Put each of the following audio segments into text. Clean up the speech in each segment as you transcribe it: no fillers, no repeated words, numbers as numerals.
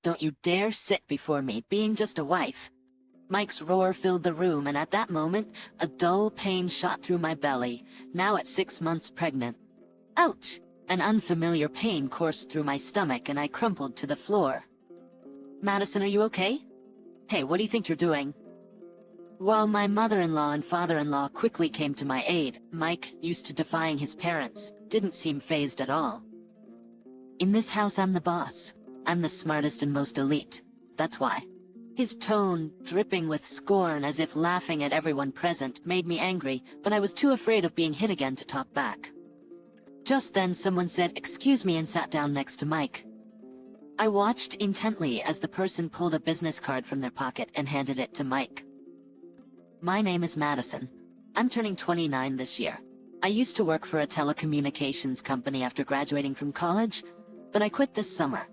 Don't you dare sit before me, being just a wife. Mike's roar filled the room, and at that moment, a dull pain shot through my belly, now at 6 months pregnant. Ouch! An unfamiliar pain coursed through my stomach and I crumpled to the floor. Madison, are you okay? Hey, what do you think you're doing? While my mother-in-law and father-in-law quickly came to my aid, Mike, used to defying his parents, didn't seem fazed at all. In this house I'm the boss. I'm the smartest and most elite. That's why. His tone, dripping with scorn as if laughing at everyone present, made me angry, but I was too afraid of being hit again to talk back. Just then someone said, "Excuse me," and sat down next to Mike. I watched intently as the person pulled a business card from their pocket and handed it to Mike. My name is Madison. I'm turning 29 this year. I used to work for a telecommunications company after graduating from college, but I quit this summer.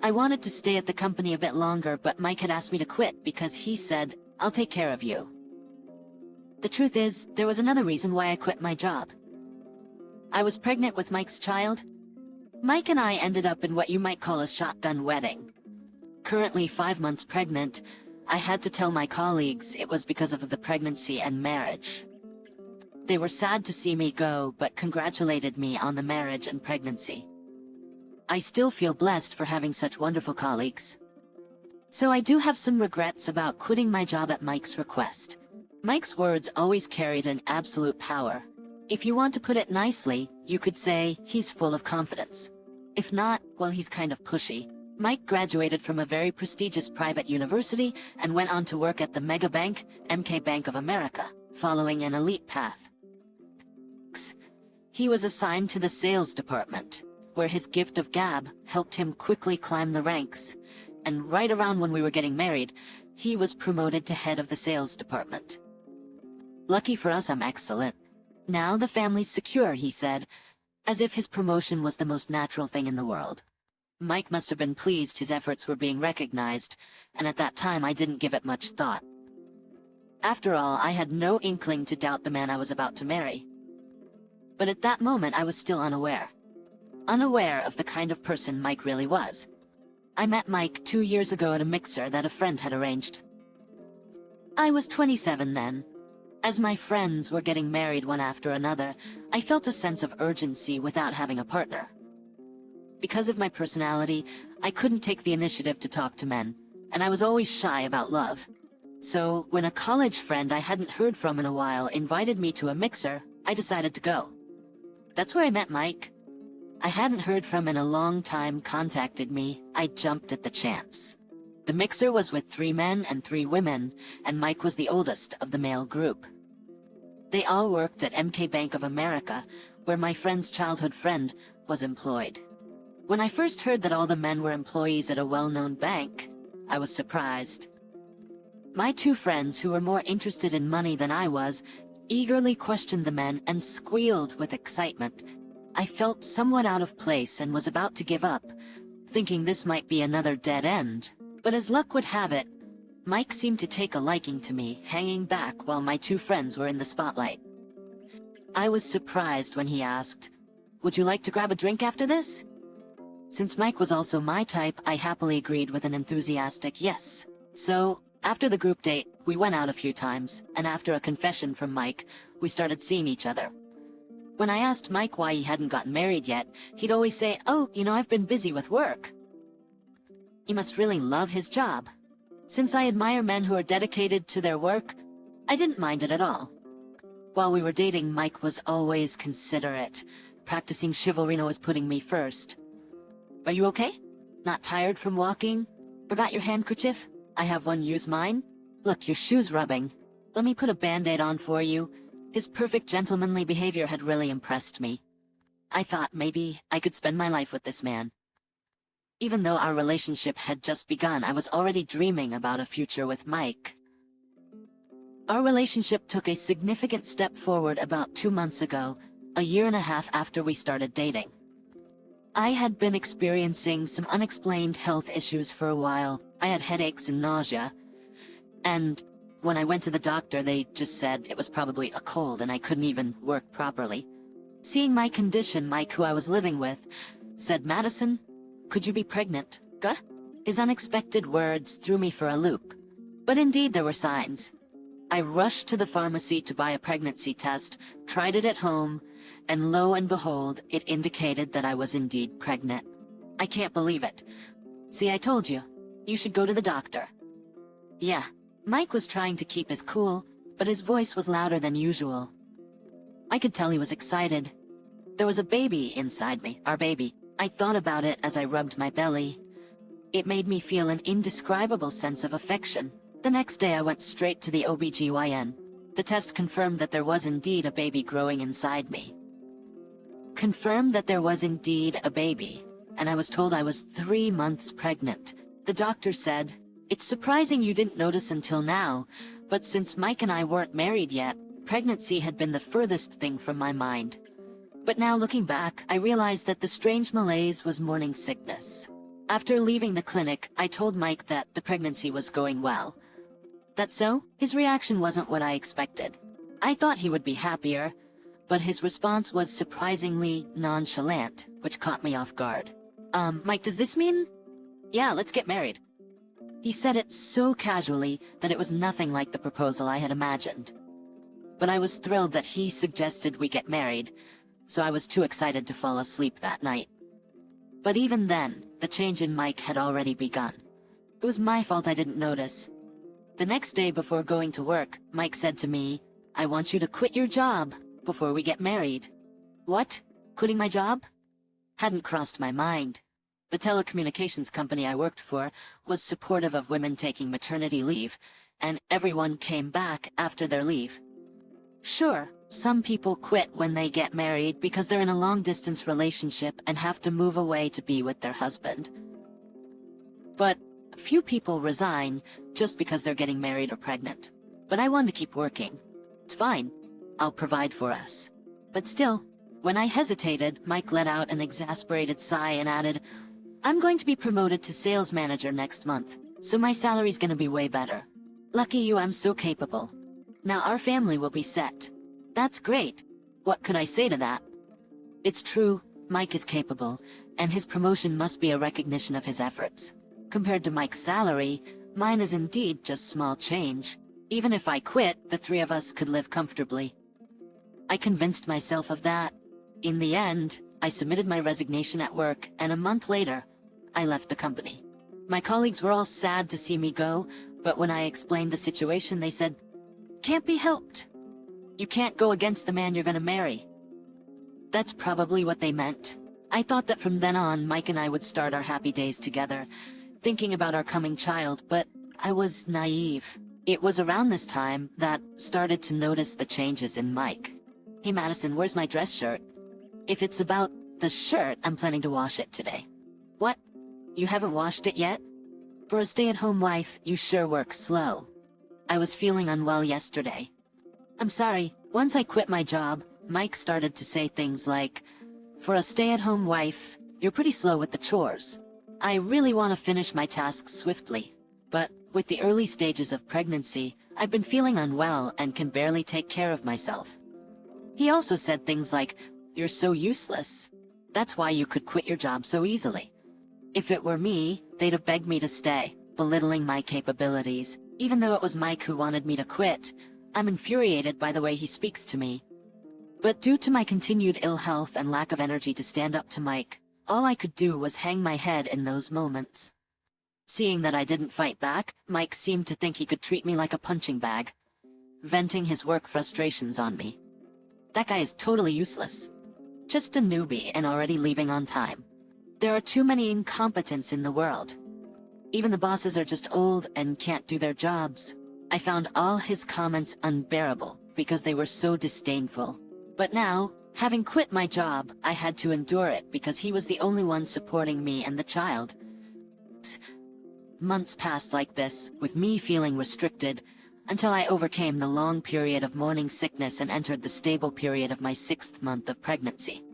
I wanted to stay at the company a bit longer, but Mike had asked me to quit because he said, "I'll take care of you." The truth is, there was another reason why I quit my job. I was pregnant with Mike's child. Mike and I ended up in what you might call a shotgun wedding. Currently 5 months pregnant, I had to tell my colleagues it was because of the pregnancy and marriage. They were sad to see me go, but congratulated me on the marriage and pregnancy. I still feel blessed for having such wonderful colleagues. So I do have some regrets about quitting my job at Mike's request. Mike's words always carried an absolute power. If you want to put it nicely, you could say he's full of confidence. If not, well, he's kind of pushy. Mike graduated from a very prestigious private university and went on to work at the mega bank, MK Bank of America, following an elite path. He was assigned to the sales department, where his gift of gab helped him quickly climb the ranks, and right around when we were getting married, he was promoted to head of the sales department. Lucky for us, I'm excellent. Now the family's secure, he said, as if his promotion was the most natural thing in the world. Mike must have been pleased his efforts were being recognized, and at that time I didn't give it much thought. After all, I had no inkling to doubt the man I was about to marry. But at that moment I was still unaware of the kind of person Mike really was. I met Mike 2 years ago at a mixer that a friend had arranged. I was 27 then. As my friends were getting married one after another, I felt a sense of urgency without having a partner. Because of my personality, I couldn't take the initiative to talk to men, and I was always shy about love. So, when a college friend I hadn't heard from in a while invited me to a mixer, I decided to go. That's where I met Mike. I hadn't heard from in a long time, contacted me. I jumped at the chance. The mixer was with 3 men and 3 women, and Mike was the oldest of the male group. They all worked at MK Bank of America, where my friend's childhood friend was employed. When I first heard that all the men were employees at a well-known bank, I was surprised. My 2 friends, who were more interested in money than I was, eagerly questioned the men and squealed with excitement. I felt somewhat out of place and was about to give up, thinking this might be another dead end. But as luck would have it, Mike seemed to take a liking to me, hanging back while my 2 friends were in the spotlight. I was surprised when he asked, "Would you like to grab a drink after this?" Since Mike was also my type, I happily agreed with an enthusiastic yes. So, after the group date, we went out a few times, and after a confession from Mike, we started seeing each other. When I asked Mike why he hadn't gotten married yet, he'd always say, "Oh, I've been busy with work." He must really love his job. Since I admire men who are dedicated to their work, I didn't mind it at all. While we were dating, Mike was always considerate. Practicing chivalry, always putting me first. "Are you okay? Not tired from walking? Forgot your handkerchief? I have one, use mine. Look, your shoe's rubbing. Let me put a band-aid on for you." His perfect gentlemanly behavior had really impressed me. I thought maybe I could spend my life with this man. Even though our relationship had just begun, I was already dreaming about a future with Mike. Our relationship took a significant step forward about 2 months ago, a year and a half after we started dating. I had been experiencing some unexplained health issues for a while. I had headaches and nausea, and when I went to the doctor, they just said it was probably a cold and I couldn't even work properly. Seeing my condition, Mike, who I was living with, said, "Madison, could you be pregnant? Guh? His unexpected words threw me for a loop. But indeed there were signs. I rushed to the pharmacy to buy a pregnancy test, tried it at home, and lo and behold, it indicated that I was indeed pregnant. I can't believe it. See, I told you. You should go to the doctor. Yeah, Mike was trying to keep his cool, but his voice was louder than usual. I could tell he was excited. There was a baby inside me, our baby. I thought about it as I rubbed my belly. It made me feel an indescribable sense of affection. The next day I went straight to the OBGYN. The test confirmed that there was indeed a baby growing inside me. Confirmed that there was indeed a baby, and I was told I was 3 months pregnant. The doctor said, "It's surprising you didn't notice until now, but since Mike and I weren't married yet, pregnancy had been the furthest thing from my mind." But now looking back, I realized that the strange malaise was morning sickness. After leaving the clinic, I told Mike that the pregnancy was going well. That so? His reaction wasn't what I expected. I thought he would be happier, but his response was surprisingly nonchalant, which caught me off guard. Mike, does this mean? Yeah, let's get married. He said it so casually that it was nothing like the proposal I had imagined. But I was thrilled that he suggested we get married, so I was too excited to fall asleep that night. But even then, the change in Mike had already begun. It was my fault I didn't notice. The next day before going to work, Mike said to me, "I want you to quit your job before we get married." What? Quitting my job? Hadn't crossed my mind. The telecommunications company I worked for was supportive of women taking maternity leave, and everyone came back after their leave. Sure, some people quit when they get married because they're in a long-distance relationship and have to move away to be with their husband. But few people resign just because they're getting married or pregnant. But I wanted to keep working. It's fine. I'll provide for us. But still, when I hesitated, Mike let out an exasperated sigh and added, "I'm going to be promoted to sales manager next month, so my salary's gonna be way better. Lucky you, I'm so capable. Now our family will be set." That's great. What could I say to that? It's true, Mike is capable, and his promotion must be a recognition of his efforts. Compared to Mike's salary, mine is indeed just small change. Even if I quit, the three of us could live comfortably. I convinced myself of that. In the end, I submitted my resignation at work, and a month later, I left the company. My colleagues were all sad to see me go, but when I explained the situation, they said, "Can't be helped. You can't go against the man you're gonna marry." That's probably what they meant. I thought that from then on, Mike and I would start our happy days together, thinking about our coming child, but I was naive. It was around this time that started to notice the changes in Mike. "Hey Madison, where's my dress shirt?" If it's about the shirt, I'm planning to wash it today. What? You haven't washed it yet? For a stay-at-home wife, you sure work slow. I was feeling unwell yesterday. I'm sorry, once I quit my job, Mike started to say things like, "For a stay-at-home wife, you're pretty slow with the chores. I really want to finish my tasks swiftly. But with the early stages of pregnancy, I've been feeling unwell and can barely take care of myself." He also said things like, "You're so useless. That's why you could quit your job so easily." If it were me, they'd have begged me to stay, belittling my capabilities. Even though it was Mike who wanted me to quit, I'm infuriated by the way he speaks to me. But due to my continued ill health and lack of energy to stand up to Mike, all I could do was hang my head in those moments. Seeing that I didn't fight back, Mike seemed to think he could treat me like a punching bag, venting his work frustrations on me. That guy is totally useless. Just a newbie and already leaving on time. There are too many incompetents in the world. Even the bosses are just old and can't do their jobs. I found all his comments unbearable because they were so disdainful. But now, having quit my job, I had to endure it because he was the only one supporting me and the child. Months passed like this, with me feeling restricted, until I overcame the long period of morning sickness and entered the stable period of my 6th month of pregnancy.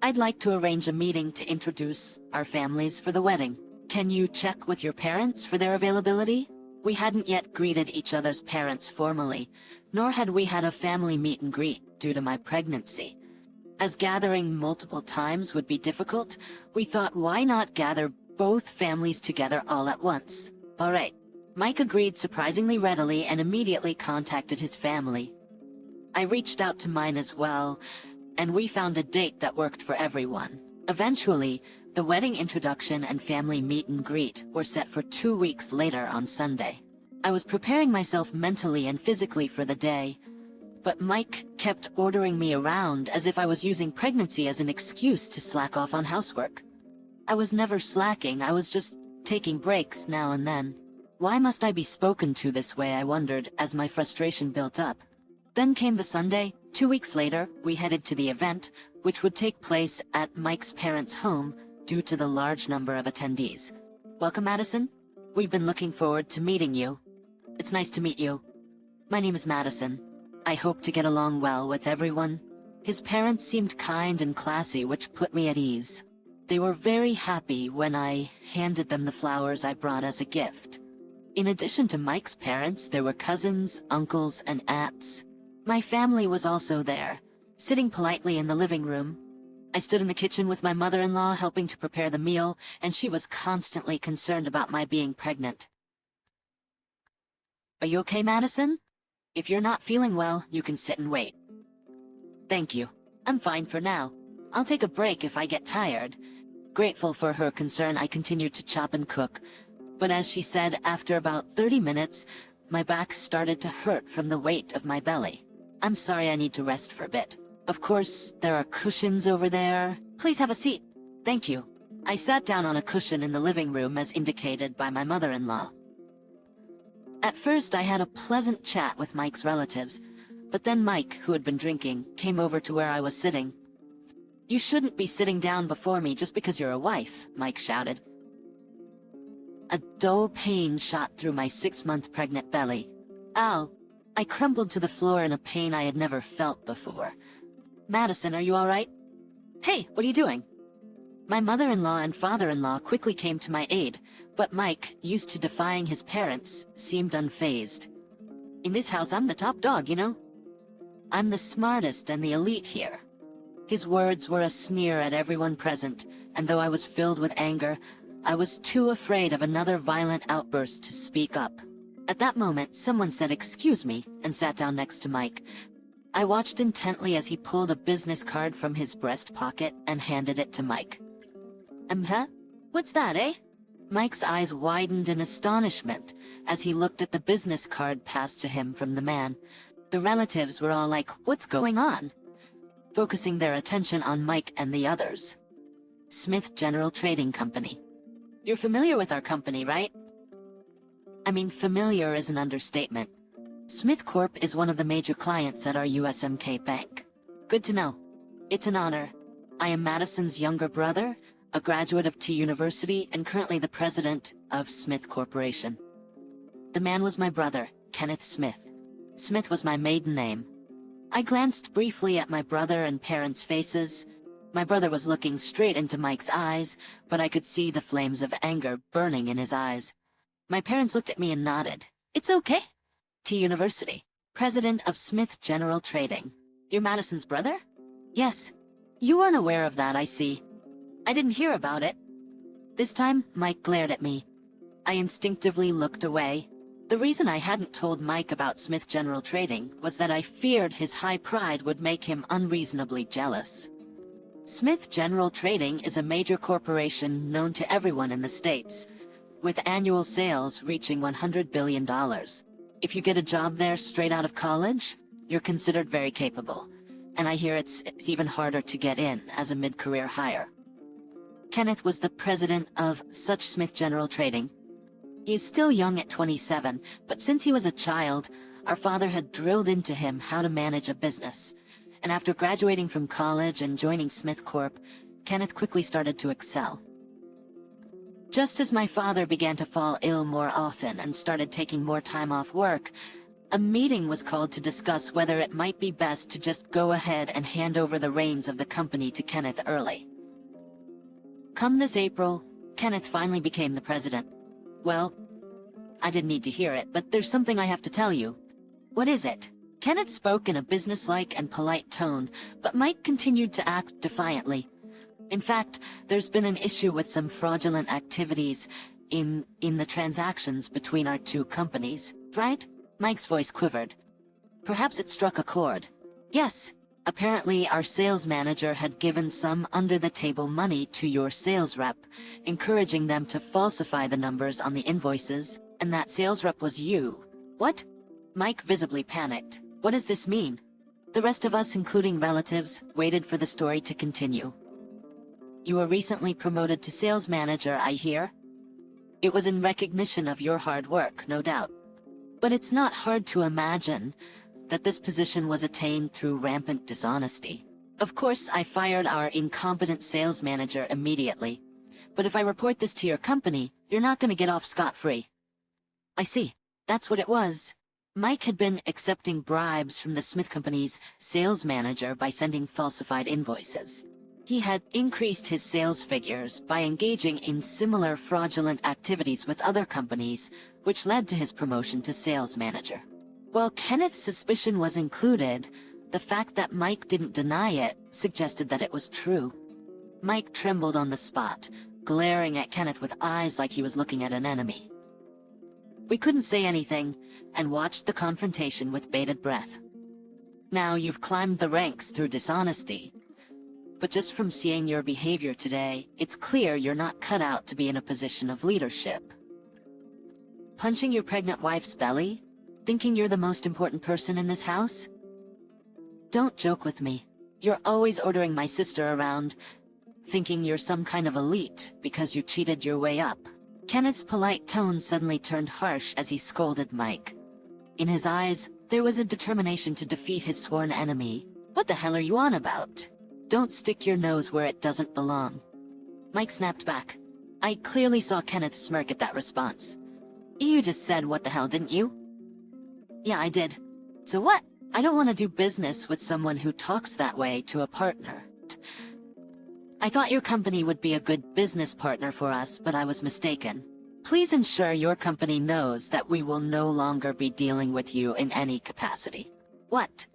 I'd like to arrange a meeting to introduce our families for the wedding. Can you check with your parents for their availability? We hadn't yet greeted each other's parents formally, nor had we had a family meet and greet due to my pregnancy. As gathering multiple times would be difficult, we thought why not gather both families together all at once. Alright. Mike agreed surprisingly readily and immediately contacted his family. I reached out to mine as well, and we found a date that worked for everyone. Eventually, the wedding introduction and family meet and greet were set for 2 weeks later on Sunday. I was preparing myself mentally and physically for the day, but Mike kept ordering me around as if I was using pregnancy as an excuse to slack off on housework. I was never slacking, I was just taking breaks now and then. Why must I be spoken to this way, I wondered, as my frustration built up. Then came the Sunday. 2 weeks later, we headed to the event, which would take place at Mike's parents' home due to the large number of attendees. Welcome, Madison. We've been looking forward to meeting you. It's nice to meet you. My name is Madison. I hope to get along well with everyone. His parents seemed kind and classy, which put me at ease. They were very happy when I handed them the flowers I brought as a gift. In addition to Mike's parents, there were cousins, uncles, and aunts. My family was also there, sitting politely in the living room. I stood in the kitchen with my mother-in-law helping to prepare the meal, and she was constantly concerned about my being pregnant. Are you okay, Madison? If you're not feeling well, you can sit and wait. Thank you. I'm fine for now. I'll take a break if I get tired. Grateful for her concern, I continued to chop and cook. But as she said, after about 30 minutes, my back started to hurt from the weight of my belly. I'm sorry, I need to rest for a bit. Of course, there are cushions over there. Please have a seat. Thank you. I sat down on a cushion in the living room as indicated by my mother-in-law. At first, I had a pleasant chat with Mike's relatives, but then Mike, who had been drinking, came over to where I was sitting. You shouldn't be sitting down before me just because you're a wife, Mike shouted. A dull pain shot through my 6-month pregnant belly. Ow! I crumpled to the floor in a pain I had never felt before. Madison, are you alright? Hey, what are you doing? My mother-in-law and father-in-law quickly came to my aid, but Mike, used to defying his parents, seemed unfazed. In this house, I'm the top dog, you know? I'm the smartest and the elite here. His words were a sneer at everyone present, and though I was filled with anger, I was too afraid of another violent outburst to speak up. At that moment, someone said, "Excuse me," and sat down next to Mike. I watched intently as he pulled a business card from his breast pocket and handed it to Mike. Huh? What's that, eh? Mike's eyes widened in astonishment as he looked at the business card passed to him from the man. The relatives were all like, "What's going on?" Focusing their attention on Mike and the others. Smith General Trading Company. You're familiar with our company, right? I mean, familiar is an understatement. Smith Corp is one of the major clients at our USMK bank. Good to know. It's an honor. I am Madison's younger brother, a graduate of T University, and currently the president of Smith Corporation. The man was my brother, Kenneth Smith. Smith was my maiden name. I glanced briefly at my brother and parents' faces. My brother was looking straight into Mike's eyes, but I could see the flames of anger burning in his eyes. My parents looked at me and nodded. It's okay. T University. President of Smith General Trading. You're Madison's brother? Yes. You weren't aware of that, I see. I didn't hear about it. This time, Mike glared at me. I instinctively looked away. The reason I hadn't told Mike about Smith General Trading was that I feared his high pride would make him unreasonably jealous. Smith General Trading is a major corporation known to everyone in the States, with annual sales reaching $100 billion. If you get a job there straight out of college, you're considered very capable, and I hear it's even harder to get in as a mid-career hire. Kenneth was the president of such Smith General Trading. He is still young at 27, but since he was a child, our father had drilled into him how to manage a business. And after graduating from college and joining Smith Corp, Kenneth quickly started to excel. Just as my father began to fall ill more often and started taking more time off work, a meeting was called to discuss whether it might be best to just go ahead and hand over the reins of the company to Kenneth early. Come this April, Kenneth finally became the president. Well, I didn't need to hear it, but there's something I have to tell you. What is it? Kenneth spoke in a businesslike and polite tone, but Mike continued to act defiantly. In fact, there's been an issue with some fraudulent activities in the transactions between our two companies, right? Mike's voice quivered. Perhaps it struck a chord. Yes. Apparently, our sales manager had given some under-the-table money to your sales rep, encouraging them to falsify the numbers on the invoices, and that sales rep was you. What? Mike visibly panicked. What does this mean? The rest of us, including relatives, waited for the story to continue. You were recently promoted to sales manager, I hear? It was in recognition of your hard work, no doubt. But it's not hard to imagine that this position was attained through rampant dishonesty. Of course, I fired our incompetent sales manager immediately. But if I report this to your company, you're not going to get off scot-free. I see. That's what it was. Mike had been accepting bribes from the Smith Company's sales manager by sending falsified invoices. He had increased his sales figures by engaging in similar fraudulent activities with other companies, which led to his promotion to sales manager. While Kenneth's suspicion was included, the fact that Mike didn't deny it suggested that it was true. Mike trembled on the spot, glaring at Kenneth with eyes like he was looking at an enemy. We couldn't say anything, and watched the confrontation with bated breath. Now you've climbed the ranks through dishonesty, but just from seeing your behavior today, it's clear you're not cut out to be in a position of leadership. Punching your pregnant wife's belly? Thinking you're the most important person in this house? Don't joke with me. You're always ordering my sister around, thinking you're some kind of elite because you cheated your way up. Kenneth's polite tone suddenly turned harsh as he scolded Mike. In his eyes, there was a determination to defeat his sworn enemy. What the hell are you on about? Don't stick your nose where it doesn't belong. Mike snapped back. I clearly saw Kenneth smirk at that response. You just said what the hell, didn't you? Yeah, I did. So what? I don't want to do business with someone who talks that way to a partner. I thought your company would be a good business partner for us, but I was mistaken. Please ensure your company knows that we will no longer be dealing with you in any capacity. What?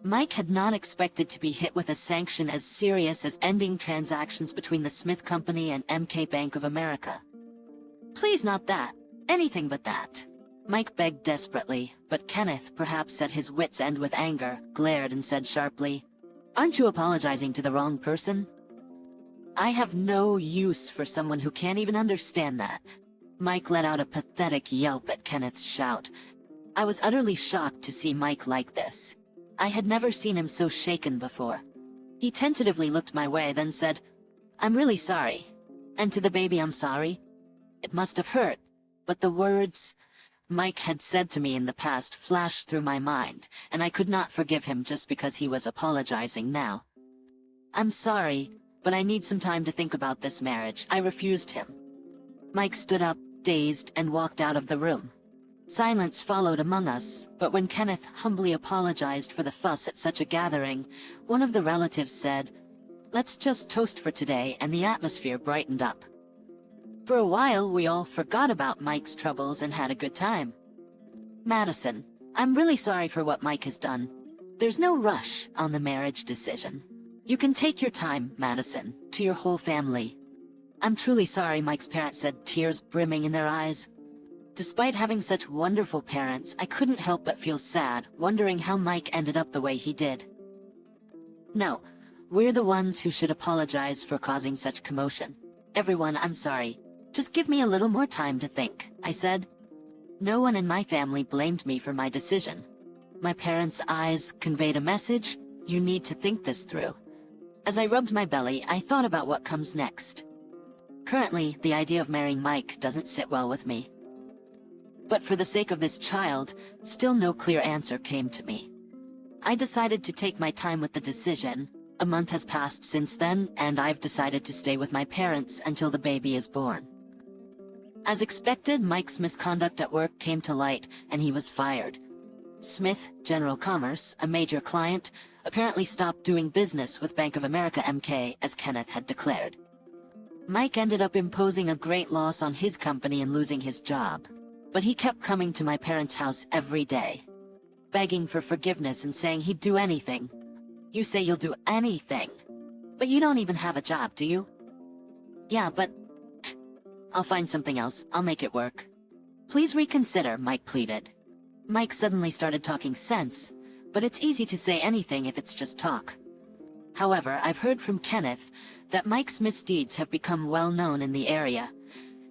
Mike had not expected to be hit with a sanction as serious as ending transactions between the Smith Company and MK Bank of America. Please, not that. Anything but that. Mike begged desperately, but Kenneth, perhaps at his wit's end with anger, glared and said sharply, Aren't you apologizing to the wrong person? I have no use for someone who can't even understand that. Mike let out a pathetic yelp at Kenneth's shout. I was utterly shocked to see Mike like this. I had never seen him so shaken before. He tentatively looked my way, then said, I'm really sorry. And to the baby, I'm sorry. It must have hurt, but the words Mike had said to me in the past flashed through my mind, and I could not forgive him just because he was apologizing now. I'm sorry, but I need some time to think about this marriage. I refused him. Mike stood up, dazed, and walked out of the room. Silence followed among us, but when Kenneth humbly apologized for the fuss at such a gathering, one of the relatives said, Let's just toast for today, and the atmosphere brightened up. For a while, we all forgot about Mike's troubles and had a good time. Madison, I'm really sorry for what Mike has done. There's no rush on the marriage decision. You can take your time, Madison, to your whole family. I'm truly sorry, Mike's parents said, tears brimming in their eyes. Despite having such wonderful parents, I couldn't help but feel sad, wondering how Mike ended up the way he did. No, we're the ones who should apologize for causing such commotion. Everyone, I'm sorry. Just give me a little more time to think, I said. No one in my family blamed me for my decision. My parents' eyes conveyed a message, you need to think this through. As I rubbed my belly, I thought about what comes next. Currently, the idea of marrying Mike doesn't sit well with me. But for the sake of this child, still no clear answer came to me. I decided to take my time with the decision. A month has passed since then, and I've decided to stay with my parents until the baby is born. As expected, Mike's misconduct at work came to light, and he was fired. Smith General Commerce, a major client, apparently stopped doing business with Bank of America MK, as Kenneth had declared. Mike ended up imposing a great loss on his company and losing his job. But he kept coming to my parents' house every day. begging for forgiveness and saying he'd do anything. You say you'll do anything. But you don't even have a job, do you? Yeah, but I'll find something else. I'll make it work. Please reconsider, Mike pleaded. Mike suddenly started talking sense, but it's easy to say anything if it's just talk. However, I've heard from Kenneth that Mike's misdeeds have become well known in the area,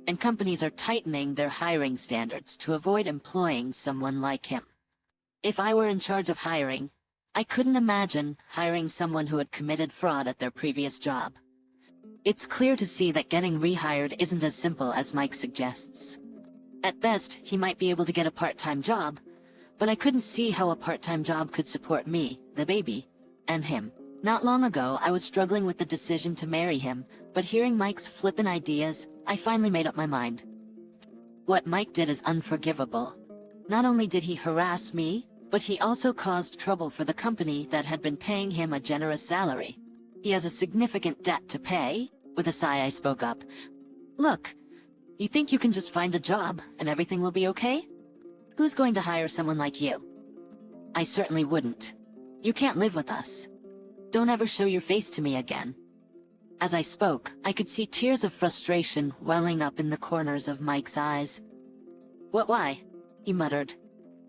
and companies are tightening their hiring standards to avoid employing someone like him. If I were in charge of hiring, I couldn't imagine hiring someone who had committed fraud at their previous job. It's clear to see that getting rehired isn't as simple as Mike suggests. At best, he might be able to get a part-time job, but I couldn't see how a part-time job could support me, the baby, and him. Not long ago, I was struggling with the decision to marry him, but hearing Mike's flippant ideas, I finally made up my mind. What Mike did is unforgivable. Not only did he harass me, but he also caused trouble for the company that had been paying him a generous salary. He has a significant debt to pay. With a sigh, I spoke up. Look, you think you can just find a job and everything will be okay? Who's going to hire someone like you? I certainly wouldn't. You can't live with us. Don't ever show your face to me again. As I spoke, I could see tears of frustration welling up in the corners of Mike's eyes. Why? He muttered,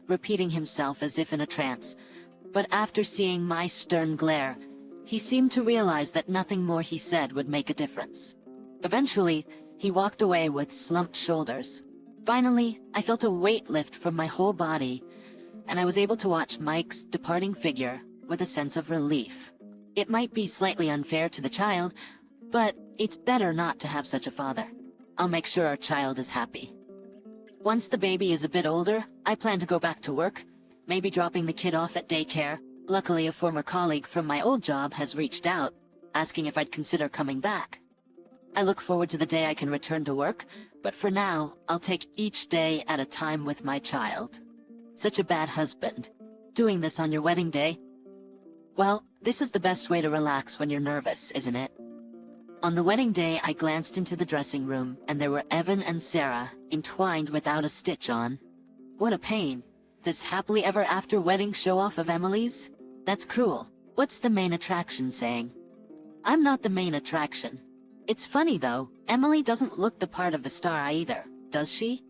repeating himself as if in a trance. But after seeing my stern glare, he seemed to realize that nothing more he said would make a difference. Eventually, he walked away with slumped shoulders. Finally, I felt a weight lift from my whole body, and I was able to watch Mike's departing figure with a sense of relief. It might be slightly unfair to the child, but it's better not to have such a father. I'll make sure our child is happy. Once the baby is a bit older, I plan to go back to work, maybe dropping the kid off at daycare. Luckily, a former colleague from my old job has reached out, asking if I'd consider coming back. I look forward to the day I can return to work, but for now, I'll take each day at a time with my child. Such a bad husband. Doing this on your wedding day? Well, this is the best way to relax when you're nervous, isn't it? On the wedding day, I glanced into the dressing room, and there were Evan and Sarah, entwined without a stitch on. What a pain. This happily ever after wedding show-off of Emily's? That's cruel. What's the main attraction saying? I'm not the main attraction. It's funny though, Emily doesn't look the part of the star either, does she?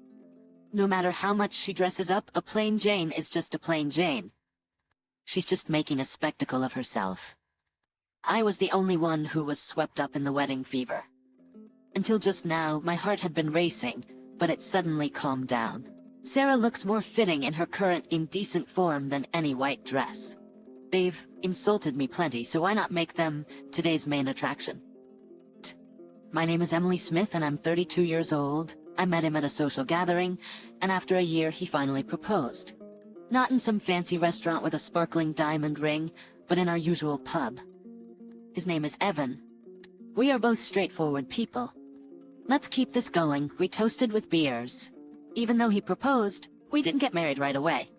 No matter how much she dresses up, a plain Jane is just a plain Jane. She's just making a spectacle of herself. I was the only one who was swept up in the wedding fever. Until just now, my heart had been racing, but it suddenly calmed down. Sarah looks more fitting in her current indecent form than any white dress. They've insulted me plenty, so why not make them today's main attraction? My name is Emily Smith and I'm 32 years old. I met him at a social gathering, and after a year he finally proposed. Not in some fancy restaurant with a sparkling diamond ring, but in our usual pub. His name is Evan. We are both straightforward people. Let's keep this going. We toasted with beers. Even though he proposed, we didn't get married right away.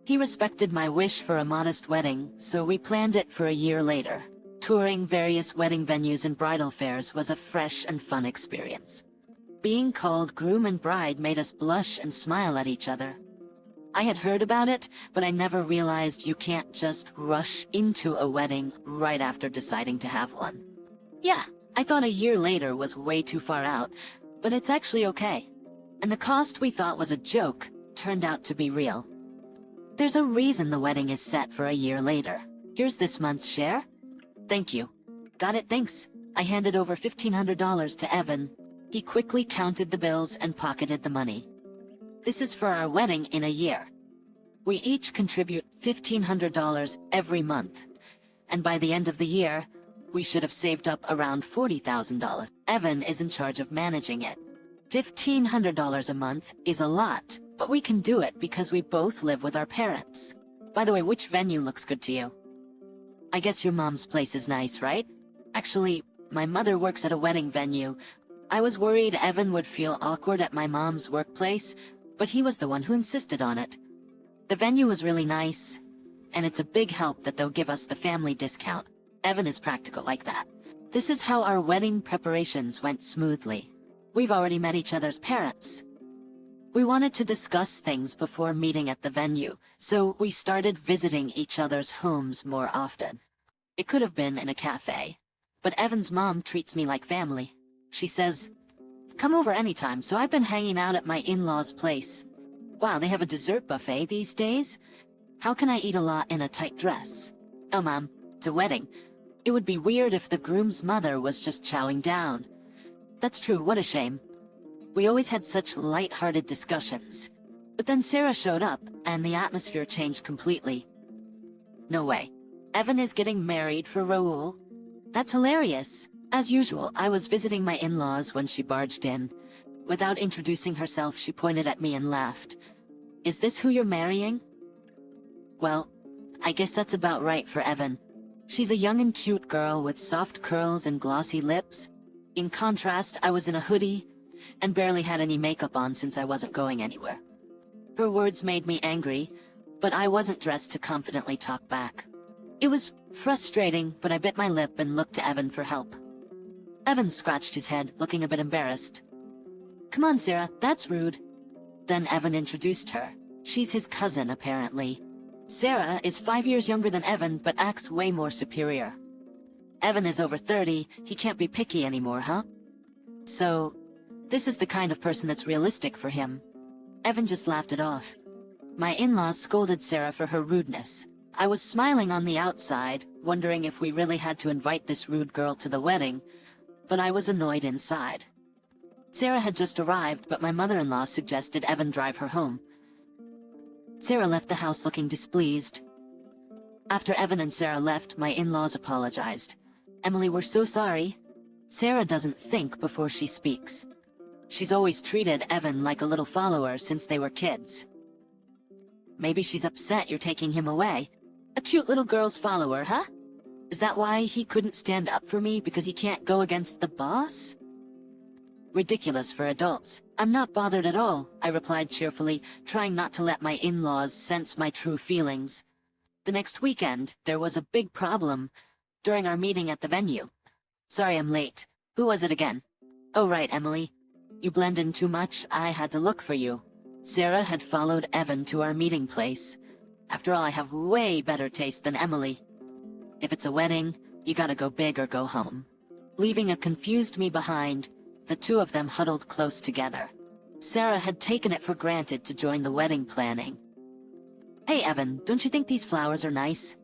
He respected my wish for a modest wedding, so we planned it for a year later. Touring various wedding venues and bridal fairs was a fresh and fun experience. Being called groom and bride made us blush and smile at each other. I had heard about it, but I never realized you can't just rush into a wedding right after deciding to have one. Yeah, I thought a year later was way too far out, but it's actually okay. And the cost we thought was a joke turned out to be real. There's a reason the wedding is set for a year later. Here's this month's share. Thank you. Got it, thanks. I handed over $1,500 to Evan. He quickly counted the bills and pocketed the money. This is for our wedding in a year. We each contribute $1,500 every month, and by the end of the year, we should have saved up around $40,000. Evan is in charge of managing it. $1,500 a month is a lot, but we can do it because we both live with our parents. By the way, which venue looks good to you? I guess your mom's place is nice, right? Actually, my mother works at a wedding venue. I was worried Evan would feel awkward at my mom's workplace, but he was the one who insisted on it. The venue was really nice, and it's a big help that they'll give us the family discount. Evan is practical like that. This is how our wedding preparations went smoothly. We've already met each other's parents. We wanted to discuss things before meeting at the venue, so we started visiting each other's homes more often. It could have been in a cafe, but Evan's mom treats me like family. She says, "Come over anytime," so I've been hanging out at my in-laws' place. Wow, they have a dessert buffet these days? How can I eat a lot in a tight dress? Oh, Mom, it's a wedding. It would be weird if the groom's mother was just chowing down. That's true, what a shame. We always had such light-hearted discussions. But then Sarah showed up, and the atmosphere changed completely. No way. Evan is getting married for Raoul? That's hilarious. As usual, I was visiting my in-laws when she barged in. Without introducing herself, she pointed at me and laughed. "Is this who you're marrying?" Well, I guess that's about right for Evan. She's a young and cute girl with soft curls and glossy lips. In contrast, I was in a hoodie and barely had any makeup on since I wasn't going anywhere. Her words made me angry, but I wasn't dressed to confidently talk back. It was frustrating, but I bit my lip and looked to Evan for help. Evan scratched his head, looking a bit embarrassed. "Come on, Sarah, that's rude." Then Evan introduced her. She's his cousin, apparently. Sarah is 5 years younger than Evan, but acts way more superior. Evan is over 30, he can't be picky anymore, huh? So, this is the kind of person that's realistic for him. Evan just laughed it off. My in-laws scolded Sarah for her rudeness. I was smiling on the outside, wondering if we really had to invite this rude girl to the wedding, but I was annoyed inside. Sarah had just arrived, but my mother-in-law suggested Evan drive her home. Sarah left the house looking displeased. After Evan and Sarah left, my in-laws apologized. "Emily, we're so sorry." Sarah doesn't think before she speaks. She's always treated Evan like a little follower since they were kids. Maybe she's upset you're taking him away. A cute little girl's follower, huh? Is that why he couldn't stand up for me, because he can't go against the boss? Ridiculous for adults. "I'm not bothered at all," I replied cheerfully, trying not to let my in-laws sense my true feelings. The next weekend, there was a big problem during our meeting at the venue. "Sorry I'm late. Who was it again?" "Oh right, Emily. You blend in too much, I had to look for you." Sarah had followed Evan to our meeting place. After all, I have way better taste than Emily. If it's a wedding, you gotta go big or go home. Leaving a confused me behind, the two of them huddled close together. Sarah had taken it for granted to join the wedding planning. "Hey Evan, don't you think these flowers are nice?"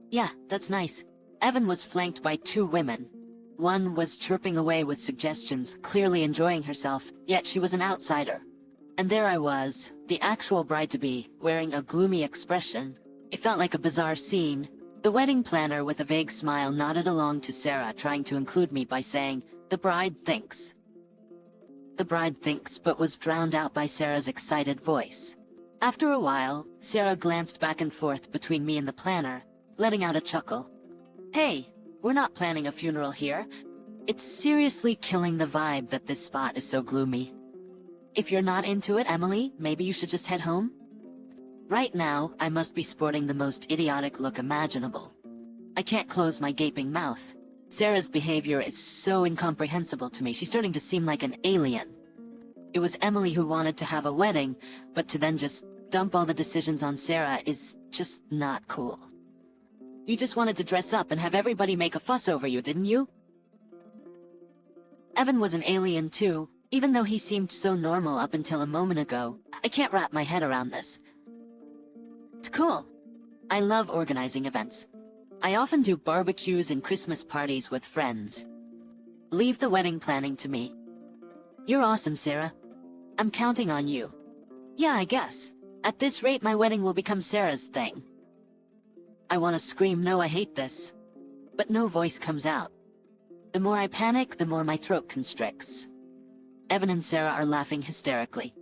"Yeah, that's nice." Evan was flanked by two women. One was chirping away with suggestions, clearly enjoying herself, yet she was an outsider. And there I was, the actual bride-to-be, wearing a gloomy expression. It felt like a bizarre scene. The wedding planner with a vague smile nodded along to Sarah, trying to include me by saying, "The bride thinks." The bride thinks, but was drowned out by Sarah's excited voice. After a while, Sarah glanced back and forth between me and the planner, letting out a chuckle. "Hey, we're not planning a funeral here. It's seriously killing the vibe that this spot is so gloomy. If you're not into it, Emily, maybe you should just head home?" Right now, I must be sporting the most idiotic look imaginable. I can't close my gaping mouth. Sarah's behavior is so incomprehensible to me. She's starting to seem like an alien. It was Emily who wanted to have a wedding, but to then just dump all the decisions on Sarah is just not cool. You just wanted to dress up and have everybody make a fuss over you, didn't you? Evan was an alien too, even though he seemed so normal up until a moment ago. I can't wrap my head around this. It's cool. I love organizing events. I often do barbecues and Christmas parties with friends. Leave the wedding planning to me. You're awesome, Sarah. I'm counting on you. Yeah, I guess. At this rate, my wedding will become Sarah's thing. I want to scream, "No, I hate this." But no voice comes out. The more I panic, the more my throat constricts. Evan and Sarah are laughing hysterically.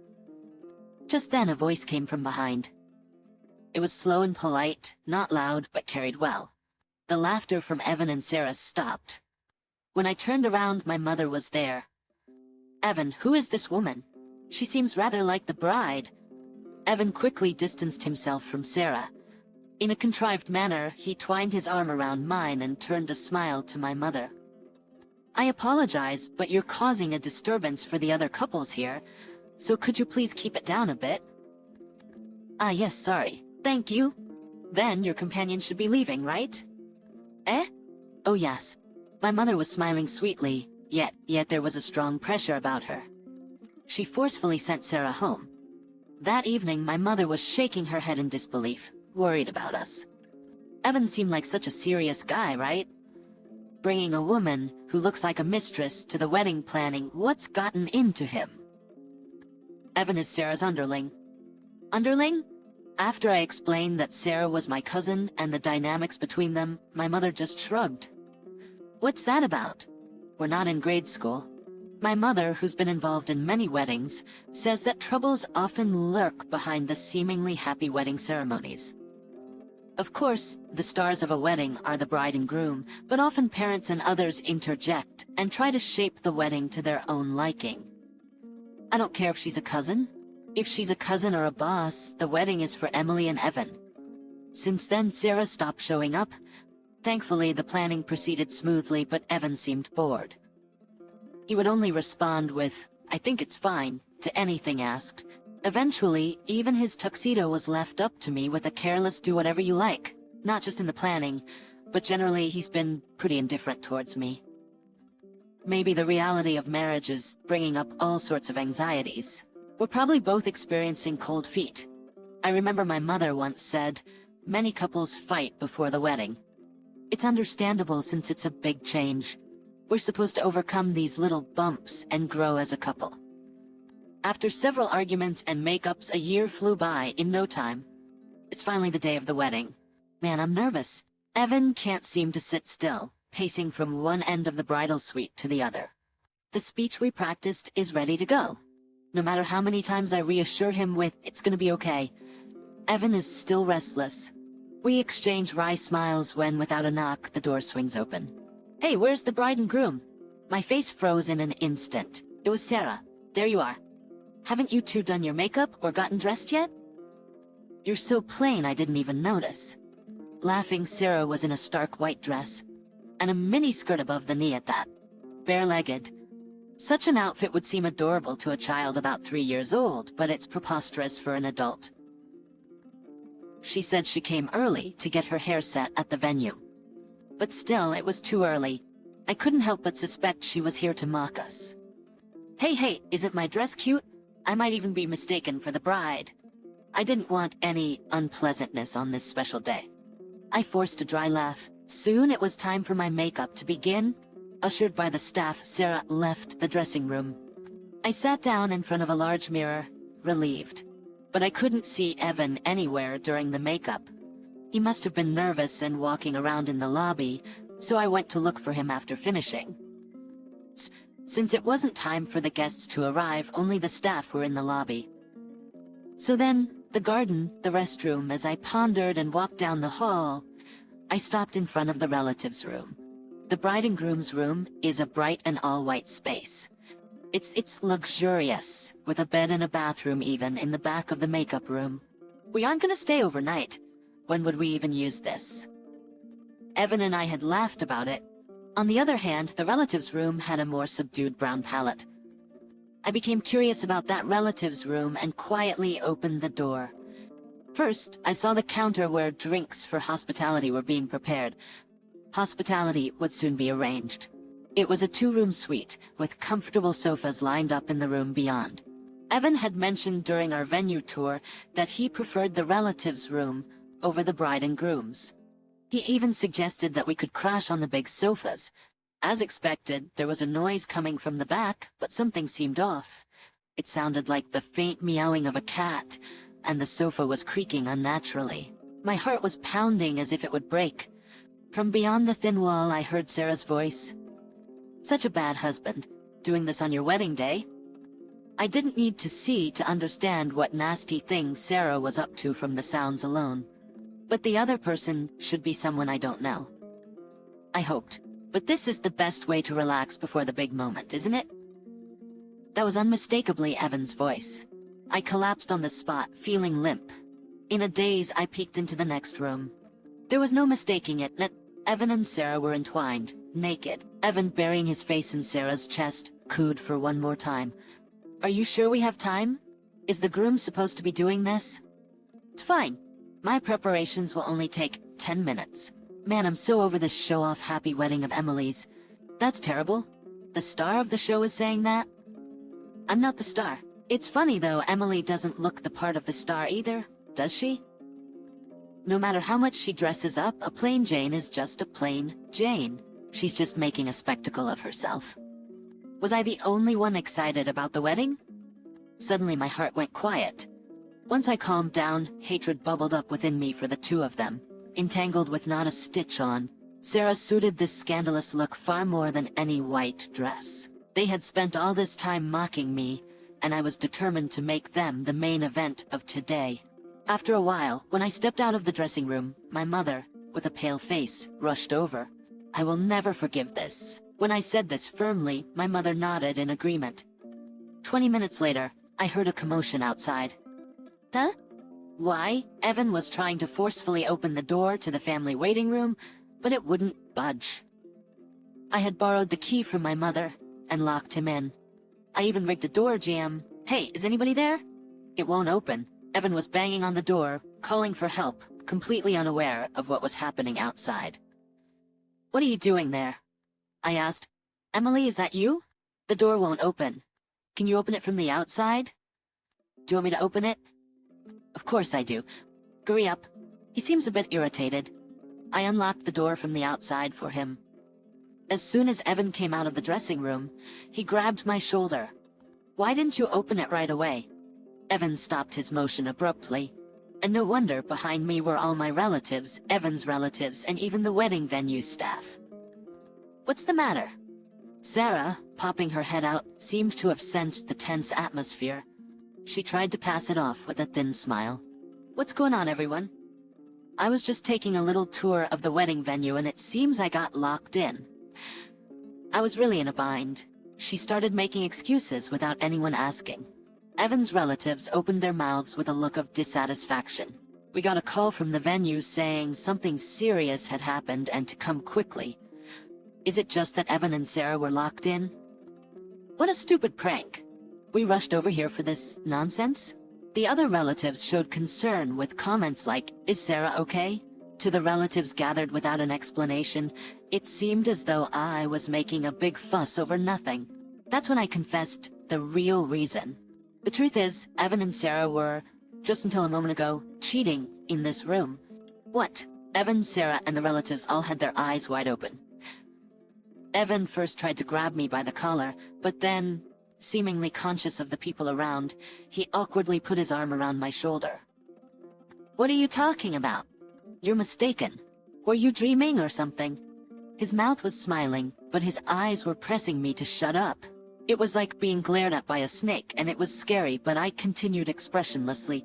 Just then, a voice came from behind. It was slow and polite, not loud, but carried well. The laughter from Evan and Sarah stopped. When I turned around, my mother was there. "Evan, who is this woman? She seems rather like the bride." Evan quickly distanced himself from Sarah. In a contrived manner, he twined his arm around mine and turned a smile to my mother. "I apologize, but you're causing a disturbance for the other couples here. So could you please keep it down a bit? Ah, yes, sorry. Thank you. Then your companion should be leaving, right? Eh? Oh yes. My mother was smiling sweetly, yet there was a strong pressure about her. She forcefully sent Sarah home. That evening, my mother was shaking her head in disbelief, worried about us. Evan seemed like such a serious guy, right? Bringing a woman who looks like a mistress to the wedding planning, what's gotten into him? Evan is Sarah's underling. Underling? After I explained that Sarah was my cousin and the dynamics between them, my mother just shrugged. What's that about? We're not in grade school. My mother, who's been involved in many weddings, says that troubles often lurk behind the seemingly happy wedding ceremonies. Of course, the stars of a wedding are the bride and groom, but often parents and others interject and try to shape the wedding to their own liking. I don't care if she's a cousin. If she's a cousin or a boss, the wedding is for Emily and Evan. Since then, Sarah stopped showing up. Thankfully, the planning proceeded smoothly, but Evan seemed bored. He would only respond with, "I think it's fine," to anything asked. Eventually, even his tuxedo was left up to me with a careless "do whatever you like." Not just in the planning, but generally he's been pretty indifferent towards me. Maybe the reality of marriage is bringing up all sorts of anxieties. We're probably both experiencing cold feet. I remember my mother once said, "Many couples fight before the wedding." It's understandable since it's a big change. We're supposed to overcome these little bumps and grow as a couple. After several arguments and makeups, a year flew by in no time. It's finally the day of the wedding. Man, I'm nervous. Evan can't seem to sit still, pacing from one end of the bridal suite to the other. The speech we practiced is ready to go. No matter how many times I reassure him with, "It's gonna be okay," Evan is still restless. We exchange wry smiles when, without a knock, the door swings open. "Hey, where's the bride and groom?" My face froze in an instant. It was Sarah. "There you are. Haven't you two done your makeup or gotten dressed yet?" "You're so plain I didn't even notice." Laughing, Sarah was in a stark white dress, and a mini skirt above the knee at that. Bare-legged. Such an outfit would seem adorable to a child about 3 years old, but it's preposterous for an adult. She said she came early to get her hair set at the venue. But still, it was too early. I couldn't help but suspect she was here to mock us. Hey, isn't my dress cute? I might even be mistaken for the bride." I didn't want any unpleasantness on this special day. I forced a dry laugh. Soon it was time for my makeup to begin. Ushered by the staff, Sarah left the dressing room. I sat down in front of a large mirror, relieved. But I couldn't see Evan anywhere during the makeup. He must have been nervous and walking around in the lobby, so I went to look for him after finishing. Since it wasn't time for the guests to arrive, only the staff were in the lobby. So then, the garden, the restroom. As I pondered and walked down the hall, I stopped in front of the relatives' room. The bride and groom's room is a bright and all-white space. It's luxurious, with a bed and a bathroom even in the back of the makeup room. We aren't gonna stay overnight. When would we even use this? Evan and I had laughed about it. On the other hand, the relatives' room had a more subdued brown palette. I became curious about that relatives' room and quietly opened the door. First, I saw the counter where drinks for hospitality were being prepared. Hospitality would soon be arranged. It was a 2-room suite, with comfortable sofas lined up in the room beyond. Evan had mentioned during our venue tour that he preferred the relatives' room over the bride and groom's. He even suggested that we could crash on the big sofas. As expected, there was a noise coming from the back, but something seemed off. It sounded like the faint meowing of a cat, and the sofa was creaking unnaturally. My heart was pounding as if it would break. From beyond the thin wall, I heard Sarah's voice. "Such a bad husband, doing this on your wedding day." I didn't need to see to understand what nasty things Sarah was up to from the sounds alone. But the other person should be someone I don't know. I hoped. But this is the best way to relax before the big moment, isn't it? That was unmistakably Evan's voice. I collapsed on the spot, feeling limp. In a daze, I peeked into the next room. There was no mistaking it. Evan and Sarah were entwined, naked. Evan burying his face in Sarah's chest, cooed for one more time. Are you sure we have time? Is the groom supposed to be doing this? It's fine. My preparations will only take 10 minutes. Man, I'm so over this show-off happy wedding of Emily's. That's terrible. The star of the show is saying that? I'm not the star. It's funny though, Emily doesn't look the part of the star either, does she? No matter how much she dresses up, a plain Jane is just a plain Jane. She's just making a spectacle of herself. Was I the only one excited about the wedding? Suddenly my heart went quiet. Once I calmed down, hatred bubbled up within me for the two of them, entangled with not a stitch on. Sarah suited this scandalous look far more than any white dress. They had spent all this time mocking me, and I was determined to make them the main event of today. After a while, when I stepped out of the dressing room, my mother, with a pale face, rushed over. I will never forgive this. When I said this firmly, my mother nodded in agreement. 20 minutes later, I heard a commotion outside. Huh? Why? Evan was trying to forcefully open the door to the family waiting room, but it wouldn't budge. I had borrowed the key from my mother and locked him in. I even rigged a door jamb. Hey, is anybody there? It won't open. Evan was banging on the door, calling for help, completely unaware of what was happening outside. What are you doing there? I asked. Emily, is that you? The door won't open. Can you open it from the outside? Do you want me to open it? Of course I do. Hurry up. He seems a bit irritated. I unlocked the door from the outside for him. As soon as Evan came out of the dressing room, he grabbed my shoulder. Why didn't you open it right away? Evan stopped his motion abruptly. And no wonder behind me were all my relatives, Evan's relatives, and even the wedding venue staff. What's the matter? Sarah, popping her head out, seemed to have sensed the tense atmosphere. She tried to pass it off with a thin smile. What's going on, everyone? I was just taking a little tour of the wedding venue and it seems I got locked in. I was really in a bind. She started making excuses without anyone asking. Evan's relatives opened their mouths with a look of dissatisfaction. We got a call from the venue saying something serious had happened and to come quickly. Is it just that Evan and Sarah were locked in? What a stupid prank. We rushed over here for this nonsense? The other relatives showed concern with comments like, "Is Sarah okay?" To the relatives gathered without an explanation, it seemed as though I was making a big fuss over nothing. That's when I confessed the real reason. The truth is, Evan and Sarah were, just until a moment ago, cheating in this room. What? Evan, Sarah, and the relatives all had their eyes wide open. Evan first tried to grab me by the collar, but then, seemingly conscious of the people around, he awkwardly put his arm around my shoulder. What are you talking about? You're mistaken. Were you dreaming or something? His mouth was smiling, but his eyes were pressing me to shut up. It was like being glared at by a snake, and it was scary, but I continued expressionlessly.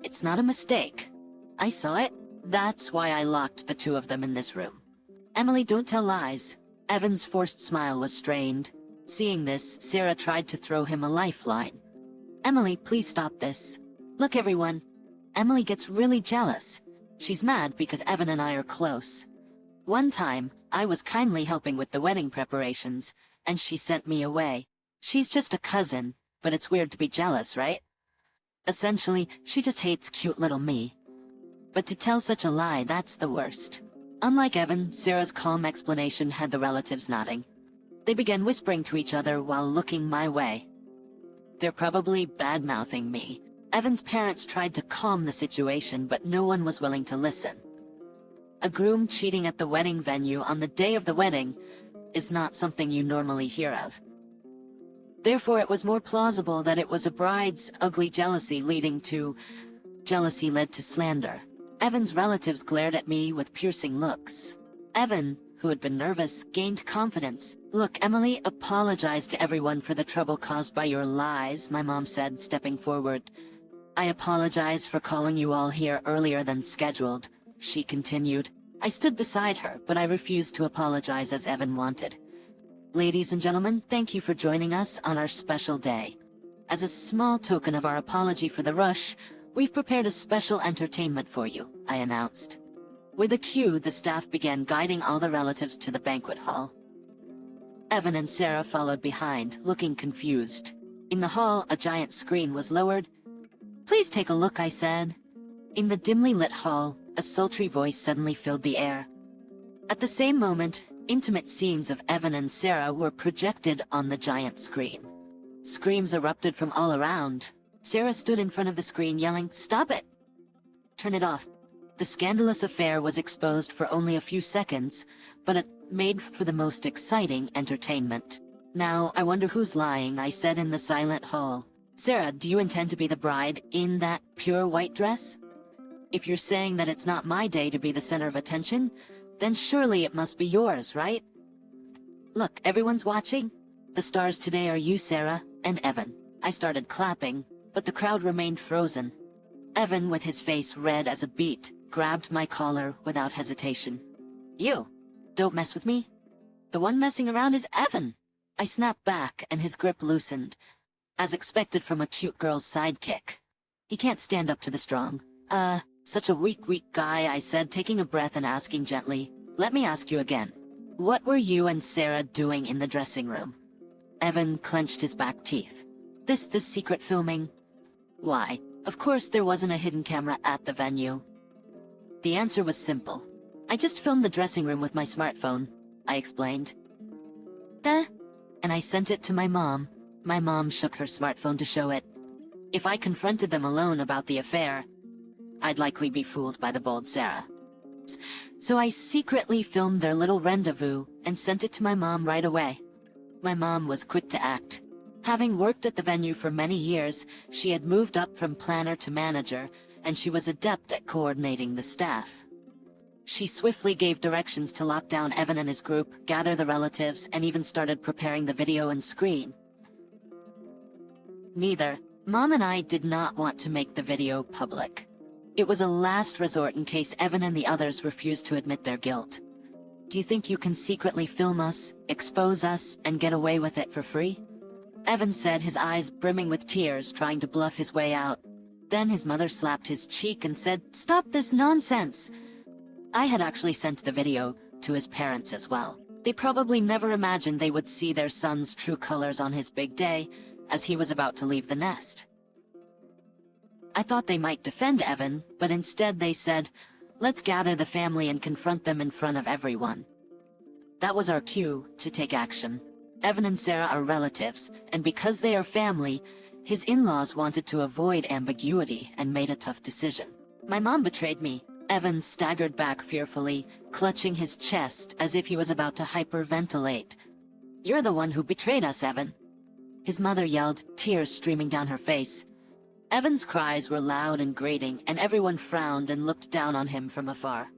It's not a mistake. I saw it. That's why I locked the two of them in this room. Emily, don't tell lies. Evan's forced smile was strained. Seeing this, Sarah tried to throw him a lifeline. Emily, please stop this. Look, everyone. Emily gets really jealous. She's mad because Evan and I are close. One time, I was kindly helping with the wedding preparations, and she sent me away. She's just a cousin, but it's weird to be jealous, right? Essentially, she just hates cute little me. But to tell such a lie, that's the worst. Unlike Evan, Sarah's calm explanation had the relatives nodding. They began whispering to each other while looking my way. They're probably bad-mouthing me. Evan's parents tried to calm the situation, but no one was willing to listen. A groom cheating at the wedding venue on the day of the wedding is not something you normally hear of. Therefore, it was more plausible that it was a bride's ugly jealousy leading to... Jealousy led to slander. Evan's relatives glared at me with piercing looks. Evan, who had been nervous, gained confidence. Look, Emily, apologize to everyone for the trouble caused by your lies, my mom said, stepping forward. I apologize for calling you all here earlier than scheduled, she continued. I stood beside her, but I refused to apologize as Evan wanted. Ladies and gentlemen, thank you for joining us on our special day. As a small token of our apology for the rush, we've prepared a special entertainment for you, I announced. With a cue, the staff began guiding all the relatives to the banquet hall. Evan and Sarah followed behind, looking confused. In the hall, a giant screen was lowered. "Please take a look," I said. In the dimly lit hall, a sultry voice suddenly filled the air. At the same moment, intimate scenes of Evan and Sarah were projected on the giant screen. Screams erupted from all around. Sarah stood in front of the screen yelling, "Stop it! Turn it off." The scandalous affair was exposed for only a few seconds, but it made for the most exciting entertainment. "Now, I wonder who's lying," I said in the silent hall. "Sarah, do you intend to be the bride in that pure white dress? If you're saying that it's not my day to be the center of attention, then surely it must be yours, right? Look, everyone's watching. The stars today are you, Sarah, and Evan." I started clapping, but the crowd remained frozen. Evan, with his face red as a beet, grabbed my collar without hesitation. "You! Don't mess with me. The one messing around is Evan." I snapped back, and his grip loosened, as expected from a cute girl's sidekick. "He can't stand up to the strong." Such a weak guy," I said, taking a breath and asking gently. "Let me ask you again. What were you and Sarah doing in the dressing room?" Evan clenched his back teeth. This secret filming? Why, of course there wasn't a hidden camera at the venue." The answer was simple. "I just filmed the dressing room with my smartphone," I explained. And I sent it to my mom. My mom shook her smartphone to show it. If I confronted them alone about the affair, I'd likely be fooled by the bold Sarah. So I secretly filmed their little rendezvous and sent it to my mom right away. My mom was quick to act. Having worked at the venue for many years, she had moved up from planner to manager, and she was adept at coordinating the staff. She swiftly gave directions to lock down Evan and his group, gather the relatives, and even started preparing the video and screen. Neither Mom and I did not want to make the video public. It was a last resort in case Evan and the others refused to admit their guilt. "Do you think you can secretly film us, expose us, and get away with it for free?" Evan said, his eyes brimming with tears, trying to bluff his way out. Then his mother slapped his cheek and said, "Stop this nonsense." I had actually sent the video to his parents as well. They probably never imagined they would see their son's true colors on his big day, as he was about to leave the nest. I thought they might defend Evan, but instead they said, "Let's gather the family and confront them in front of everyone." That was our cue to take action. Evan and Sarah are relatives, and because they are family, his in-laws wanted to avoid ambiguity and made a tough decision. "My mom betrayed me." Evan staggered back fearfully, clutching his chest as if he was about to hyperventilate. "You're the one who betrayed us, Evan." His mother yelled, tears streaming down her face. Evan's cries were loud and grating, and everyone frowned and looked down on him from afar.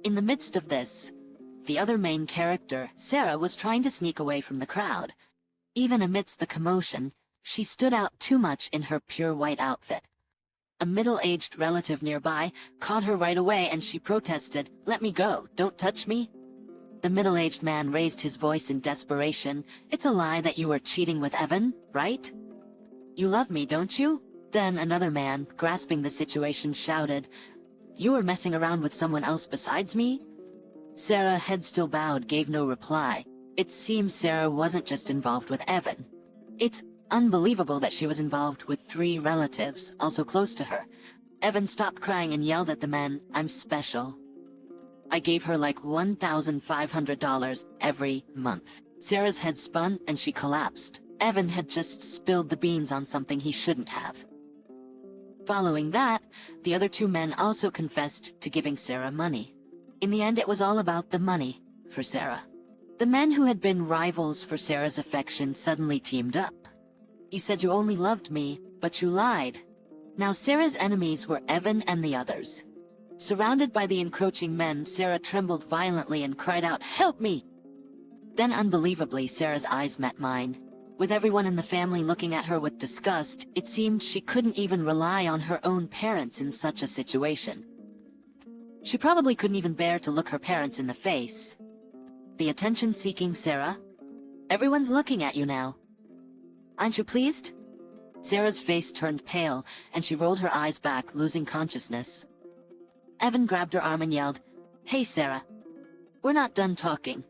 In the midst of this, the other main character, Sarah, was trying to sneak away from the crowd. Even amidst the commotion, she stood out too much in her pure white outfit. A middle-aged relative nearby caught her right away and she protested, "Let me go, don't touch me." The middle-aged man raised his voice in desperation. "It's a lie that you were cheating with Evan, right? You love me, don't you?" Then another man, grasping the situation, shouted, "You were messing around with someone else besides me?" Sarah, head still bowed, gave no reply. It seems Sarah wasn't just involved with Evan. It's unbelievable that she was involved with 3 relatives, also close to her. Evan stopped crying and yelled at the men, "I'm special. I gave her like $1,500 every month." Sarah's head spun and she collapsed. Evan had just spilled the beans on something he shouldn't have. Following that, the other 2 men also confessed to giving Sarah money. In the end, it was all about the money for Sarah. The men who had been rivals for Sarah's affection suddenly teamed up. "You said you only loved me, but you lied." Now Sarah's enemies were Evan and the others. Surrounded by the encroaching men, Sarah trembled violently and cried out, "Help me!" Then unbelievably, Sarah's eyes met mine. With everyone in the family looking at her with disgust, it seemed she couldn't even rely on her own parents in such a situation. She probably couldn't even bear to look her parents in the face. The attention-seeking Sarah? Everyone's looking at you now. Aren't you pleased? Sarah's face turned pale, and she rolled her eyes back, losing consciousness. Evan grabbed her arm and yelled, "Hey, Sarah. We're not done talking.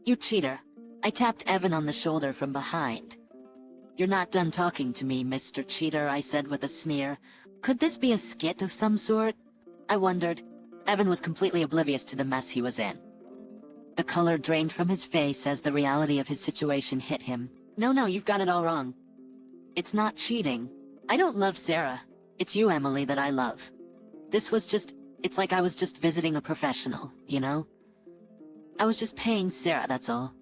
You cheater." I tapped Evan on the shoulder from behind. "You're not done talking to me, Mr. Cheater," I said with a sneer. Could this be a skit of some sort? I wondered. Evan was completely oblivious to the mess he was in. The color drained from his face as the reality of his situation hit him. No, you've got it all wrong. It's not cheating. I don't love Sarah. It's you, Emily, that I love. It's like I was just visiting a professional, you know? I was just paying Sarah, that's all.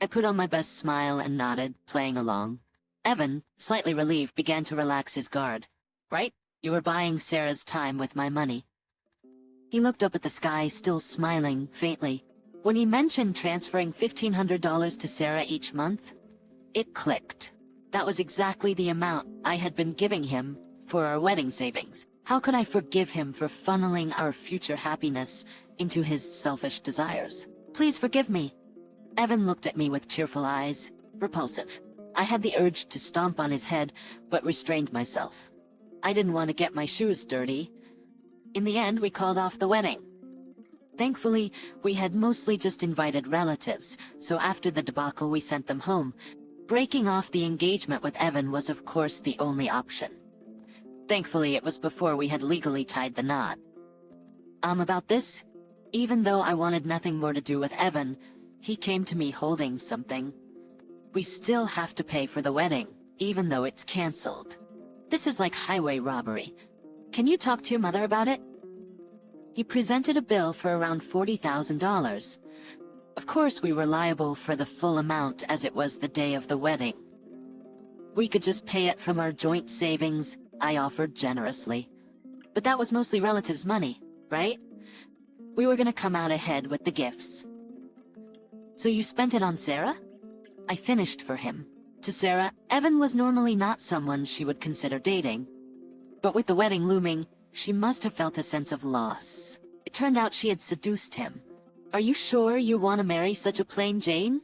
I put on my best smile and nodded, playing along. Evan, slightly relieved, began to relax his guard. Right? You were buying Sarah's time with my money. He looked up at the sky, still smiling, faintly. When he mentioned transferring $1,500 to Sarah each month, it clicked. That was exactly the amount I had been giving him for our wedding savings. How could I forgive him for funneling our future happiness into his selfish desires? Please forgive me. Evan looked at me with tearful eyes. Repulsive. I had the urge to stomp on his head, but restrained myself. I didn't want to get my shoes dirty. In the end, we called off the wedding. Thankfully, we had mostly just invited relatives, so after the debacle we sent them home. Breaking off the engagement with Evan was of course the only option. Thankfully, it was before we had legally tied the knot. About this, even though I wanted nothing more to do with Evan, he came to me holding something. We still have to pay for the wedding, even though it's cancelled. This is like highway robbery. Can you talk to your mother about it? He presented a bill for around $40,000. Of course, we were liable for the full amount as it was the day of the wedding. We could just pay it from our joint savings, I offered generously. But that was mostly relatives' money, right? We were gonna come out ahead with the gifts. So you spent it on Sarah? I finished for him. To Sarah, Evan was normally not someone she would consider dating. But with the wedding looming, she must have felt a sense of loss. It turned out she had seduced him. Are you sure you want to marry such a plain Jane?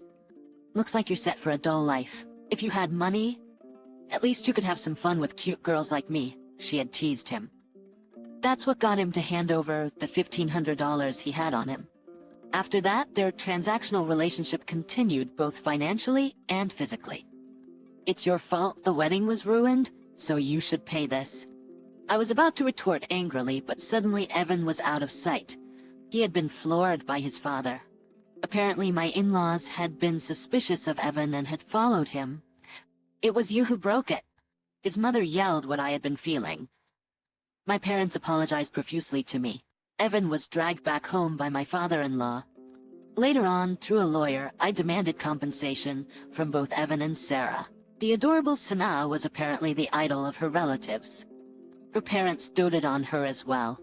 Looks like you're set for a dull life. If you had money, at least you could have some fun with cute girls like me, she had teased him. That's what got him to hand over the $1,500 he had on him. After that, their transactional relationship continued both financially and physically. It's your fault the wedding was ruined, so you should pay this. I was about to retort angrily, but suddenly Evan was out of sight. He had been floored by his father. Apparently my in-laws had been suspicious of Evan and had followed him. It was you who broke it. His mother yelled what I had been feeling. My parents apologized profusely to me. Evan was dragged back home by my father-in-law. Later on, through a lawyer, I demanded compensation from both Evan and Sarah. The adorable Sanaa was apparently the idol of her relatives. Her parents doted on her as well.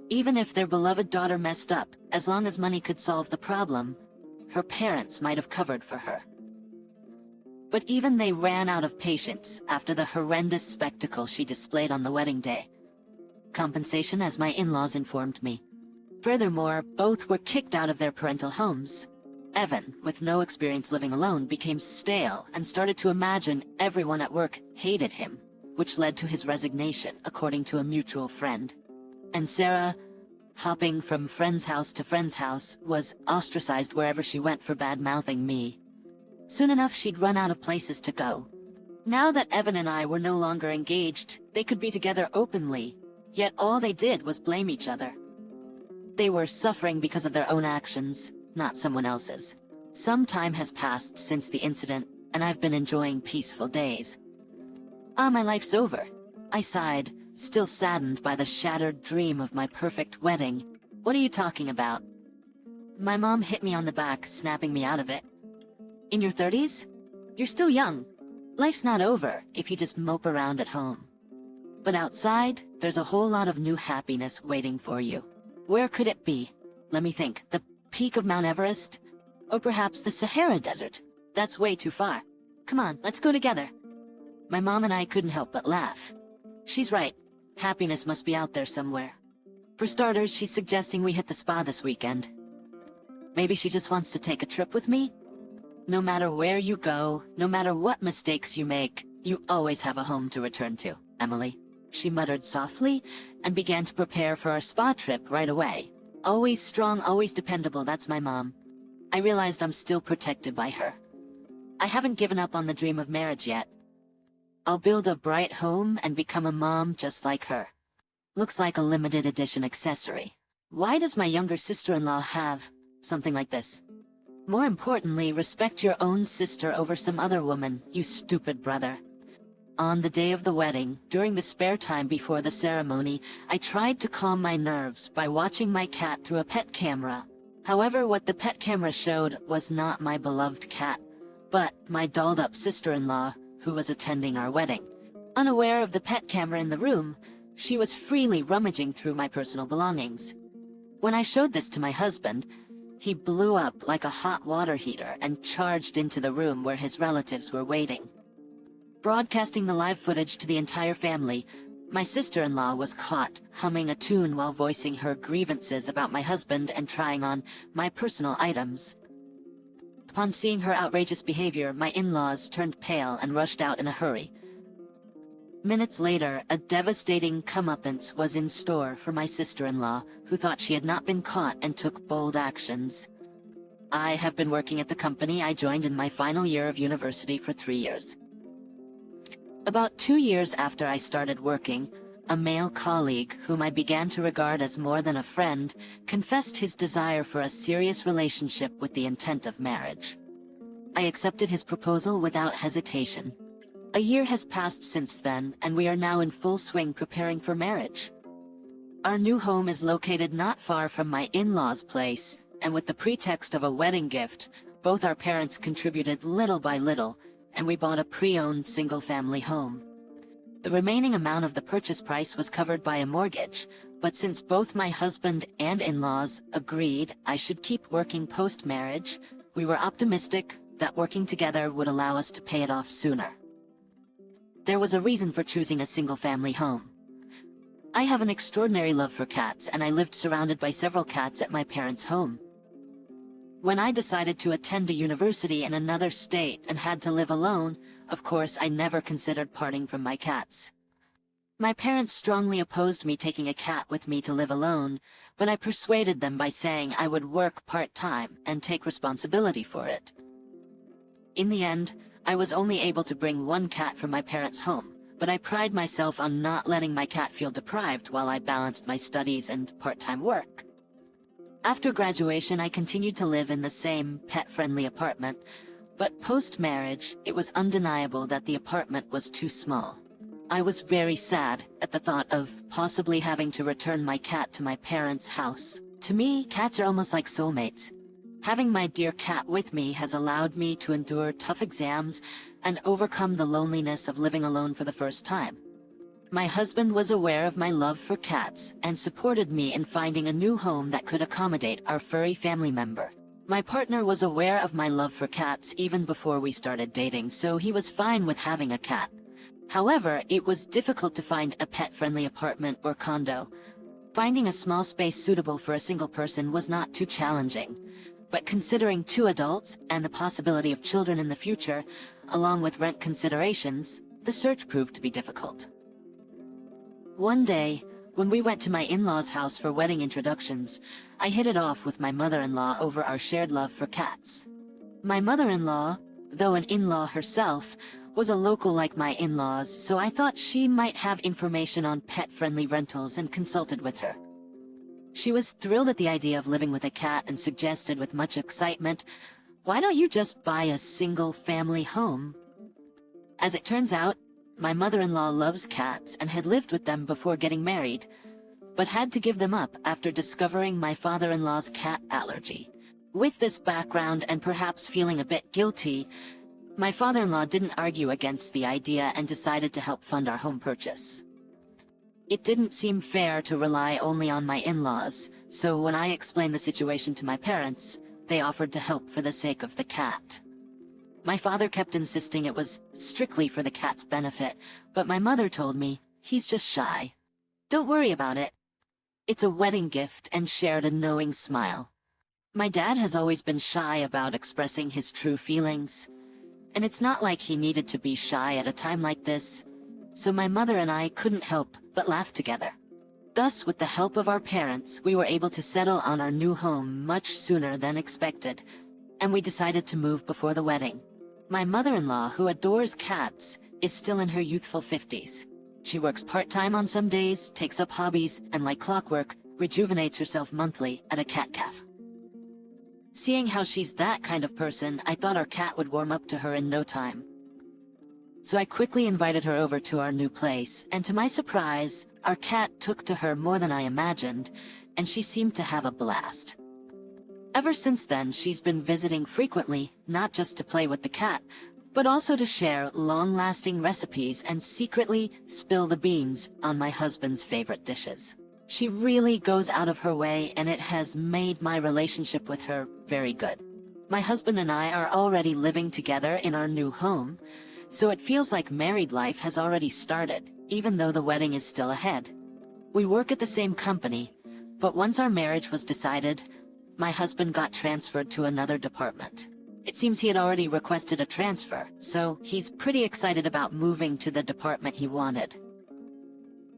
Even if their beloved daughter messed up, as long as money could solve the problem, her parents might have covered for her. But even they ran out of patience after the horrendous spectacle she displayed on the wedding day. Compensation, as my in-laws informed me. Furthermore, both were kicked out of their parental homes. Evan, with no experience living alone, became stale and started to imagine everyone at work hated him, which led to his resignation, according to a mutual friend. And Sarah, hopping from friend's house to friend's house, was ostracized wherever she went for bad-mouthing me. Soon enough, she'd run out of places to go. Now that Evan and I were no longer engaged, they could be together openly, yet all they did was blame each other. They were suffering because of their own actions, not someone else's. Some time has passed since the incident, and I've been enjoying peaceful days. My life's over. I sighed, still saddened by the shattered dream of my perfect wedding. What are you talking about? My mom hit me on the back, snapping me out of it. In your 30s? You're still young. Life's not over if you just mope around at home. But outside, there's a whole lot of new happiness waiting for you. Where could it be? Let me think. The peak of Mount Everest? Or perhaps the Sahara Desert? That's way too far. Come on, let's go together. My mom and I couldn't help but laugh. She's right. Happiness must be out there somewhere. For starters, she's suggesting we hit the spa this weekend. Maybe she just wants to take a trip with me? No matter where you go, no matter what mistakes you make, you always have a home to return to, Emily. She muttered softly and began to prepare for our spa trip right away. Always strong, always dependable, that's my mom. I realized I'm still protected by her. I haven't given up on the dream of marriage yet. I'll build a bright home and become a mom just like her. Looks like a limited edition accessory. Why does my younger sister-in-law have something like this? More importantly, respect your own sister over some other woman, you stupid brother. On the day of the wedding, during the spare time before the ceremony, I tried to calm my nerves by watching my cat through a pet camera. However, what the pet camera showed was not my beloved cat, but my dolled-up sister-in-law, who was attending our wedding. Unaware of the pet camera in the room, she was freely rummaging through my personal belongings. When I showed this to my husband, he blew up like a hot water heater and charged into the room where his relatives were waiting. Broadcasting the live footage to the entire family, my sister-in-law was caught humming a tune while voicing her grievances about my husband and trying on my personal items. Upon seeing her outrageous behavior, my in-laws turned pale and rushed out in a hurry. Minutes later, a devastating comeuppance was in store for my sister-in-law, who thought she had not been caught and took bold actions. I have been working at the company I joined in my final year of university for 3 years. About 2 years after I started working, a male colleague, whom I began to regard as more than a friend, confessed his desire for a serious relationship with the intent of marriage. I accepted his proposal without hesitation. A year has passed since then, and we are now in full swing preparing for marriage. Our new home is located not far from my in-laws' place, and with the pretext of a wedding gift, both our parents contributed little by little, and we bought a pre-owned single-family home. The remaining amount of the purchase price was covered by a mortgage, but since both my husband and in-laws agreed I should keep working post-marriage, we were optimistic that working together would allow us to pay it off sooner. There was a reason for choosing a single-family home. I have an extraordinary love for cats, and I lived surrounded by several cats at my parents' home. When I decided to attend a university in another state and had to live alone, of course I never considered parting from my cats. My parents strongly opposed me taking a cat with me to live alone, but I persuaded them by saying I would work part-time and take responsibility for it. In the end, I was only able to bring one cat from my parents' home, but I pride myself on not letting my cat feel deprived while I balanced my studies and part-time work. After graduation, I continued to live in the same pet-friendly apartment, but post-marriage, it was undeniable that the apartment was too small. I was very sad at the thought of possibly having to return my cat to my parents' house. To me, cats are almost like soulmates. Having my dear cat with me has allowed me to endure tough exams and overcome the loneliness of living alone for the first time. My husband was aware of my love for cats and supported me in finding a new home that could accommodate our furry family member. My partner was aware of my love for cats even before we started dating, so he was fine with having a cat. However, it was difficult to find a pet-friendly apartment or condo. Finding a small space suitable for a single person was not too challenging, but considering 2 adults and the possibility of children in the future, along with rent considerations, the search proved to be difficult. One day, when we went to my in-laws' house for wedding introductions, I hit it off with my mother-in-law over our shared love for cats. My mother-in-law, though an in-law herself, was a local like my in-laws, so I thought she might have information on pet-friendly rentals and consulted with her. She was thrilled at the idea of living with a cat and suggested with much excitement, "Why don't you just buy a single-family home?" As it turns out, my mother-in-law loves cats and had lived with them before getting married, but had to give them up after discovering my father-in-law's cat allergy. With this background and perhaps feeling a bit guilty, my father-in-law didn't argue against the idea and decided to help fund our home purchase. It didn't seem fair to rely only on my in-laws, so when I explained the situation to my parents, they offered to help for the sake of the cat. My father kept insisting it was strictly for the cat's benefit, but my mother told me, "He's just shy. Don't worry about it. It's a wedding gift," and shared a knowing smile. My dad has always been shy about expressing his true feelings, and it's not like he needed to be shy at a time like this, so my mother and I couldn't help but laugh together. Thus, with the help of our parents, we were able to settle on our new home much sooner than expected, and we decided to move before the wedding. My mother-in-law, who adores cats, is still in her youthful 50s. She works part-time on some days, takes up hobbies, and like clockwork, rejuvenates herself monthly at a cat cafe. Seeing how she's that kind of person, I thought our cat would warm up to her in no time. So I quickly invited her over to our new place, and to my surprise, our cat took to her more than I imagined, and she seemed to have a blast. Ever since then, she's been visiting frequently, not just to play with the cat, but also to share long-lasting recipes and secretly spill the beans on my husband's favorite dishes. She really goes out of her way, and it has made my relationship with her very good. My husband and I are already living together in our new home, so it feels like married life has already started, even though the wedding is still ahead. We work at the same company, but once our marriage was decided, my husband got transferred to another department. It seems he had already requested a transfer, so he's pretty excited about moving to the department he wanted.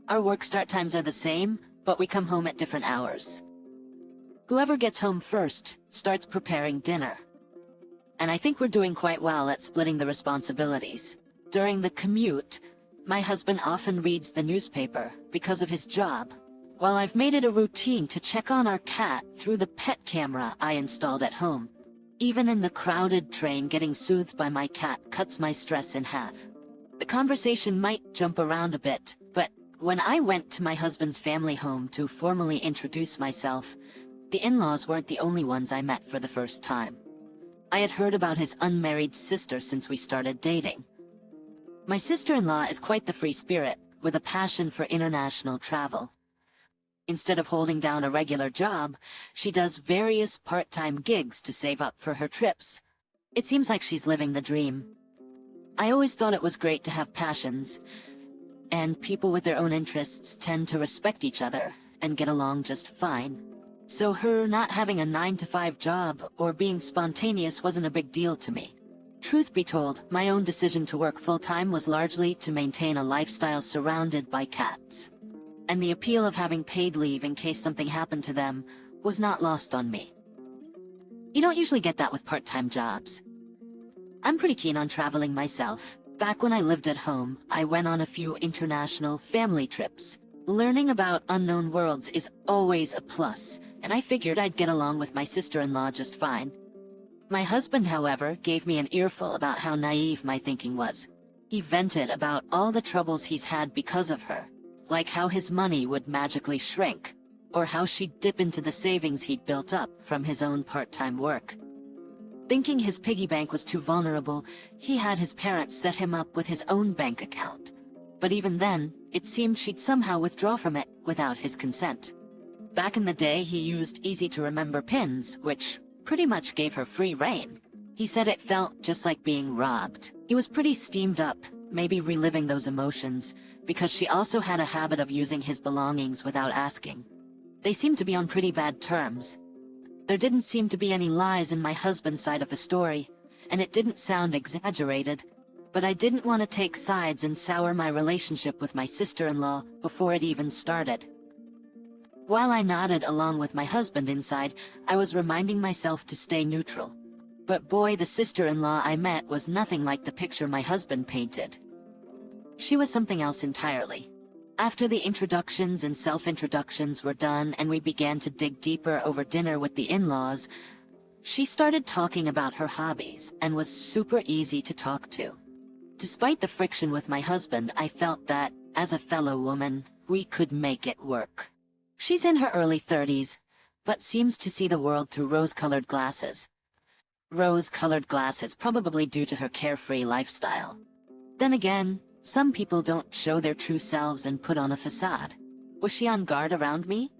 Our work start times are the same, but we come home at different hours. Whoever gets home first starts preparing dinner. And I think we're doing quite well at splitting the responsibilities. During the commute, my husband often reads the newspaper because of his job, while I've made it a routine to check on our cat through the pet camera I installed at home. Even in the crowded train, getting soothed by my cat cuts my stress in half. The conversation might jump around a bit, but when I went to my husband's family home to formally introduce myself, the in-laws weren't the only ones I met for the first time. I had heard about his unmarried sister since we started dating. My sister-in-law is quite the free spirit, with a passion for international travel. Instead of holding down a regular job, she does various part-time gigs to save up for her trips. It seems like she's living the dream. I always thought it was great to have passions, and people with their own interests tend to respect each other and get along just fine. So her not having a 9-to-5 job or being spontaneous wasn't a big deal to me. Truth be told, my own decision to work full-time was largely to maintain a lifestyle surrounded by cats. And the appeal of having paid leave in case something happened to them was not lost on me. You don't usually get that with part-time jobs. I'm pretty keen on traveling myself. Back when I lived at home, I went on a few international family trips. Learning about unknown worlds is always a plus, and I figured I'd get along with my sister-in-law just fine. My husband, however, gave me an earful about how naive my thinking was. He vented about all the troubles he's had because of her, like how his money would magically shrink, or how she'd dip into the savings he'd built up from his own part-time work. Thinking his piggy bank was too vulnerable, he had his parents set him up with his own bank account. But even then, it seemed she'd somehow withdraw from it without his consent. Back in the day, he used easy-to-remember PINs, which pretty much gave her free rein. He said it felt just like being robbed. He was pretty steamed up, maybe reliving those emotions, because she also had a habit of using his belongings without asking. They seemed to be on pretty bad terms. There didn't seem to be any lies in my husband's side of the story, and it didn't sound exaggerated, but I didn't want to take sides and sour my relationship with my sister-in-law before it even started. While I nodded along with my husband inside, I was reminding myself to stay neutral. But boy, the sister-in-law I met was nothing like the picture my husband painted. She was something else entirely. After the introductions and self-introductions were done and we began to dig deeper over dinner with the in-laws, she started talking about her hobbies and was super easy to talk to. Despite the friction with my husband, I felt that, as a fellow woman, we could make it work. She's in her early 30s, but seems to see the world through rose-colored glasses. Rose-colored glasses, probably due to her carefree lifestyle. Then again, some people don't show their true selves and put on a facade. Was she on guard around me?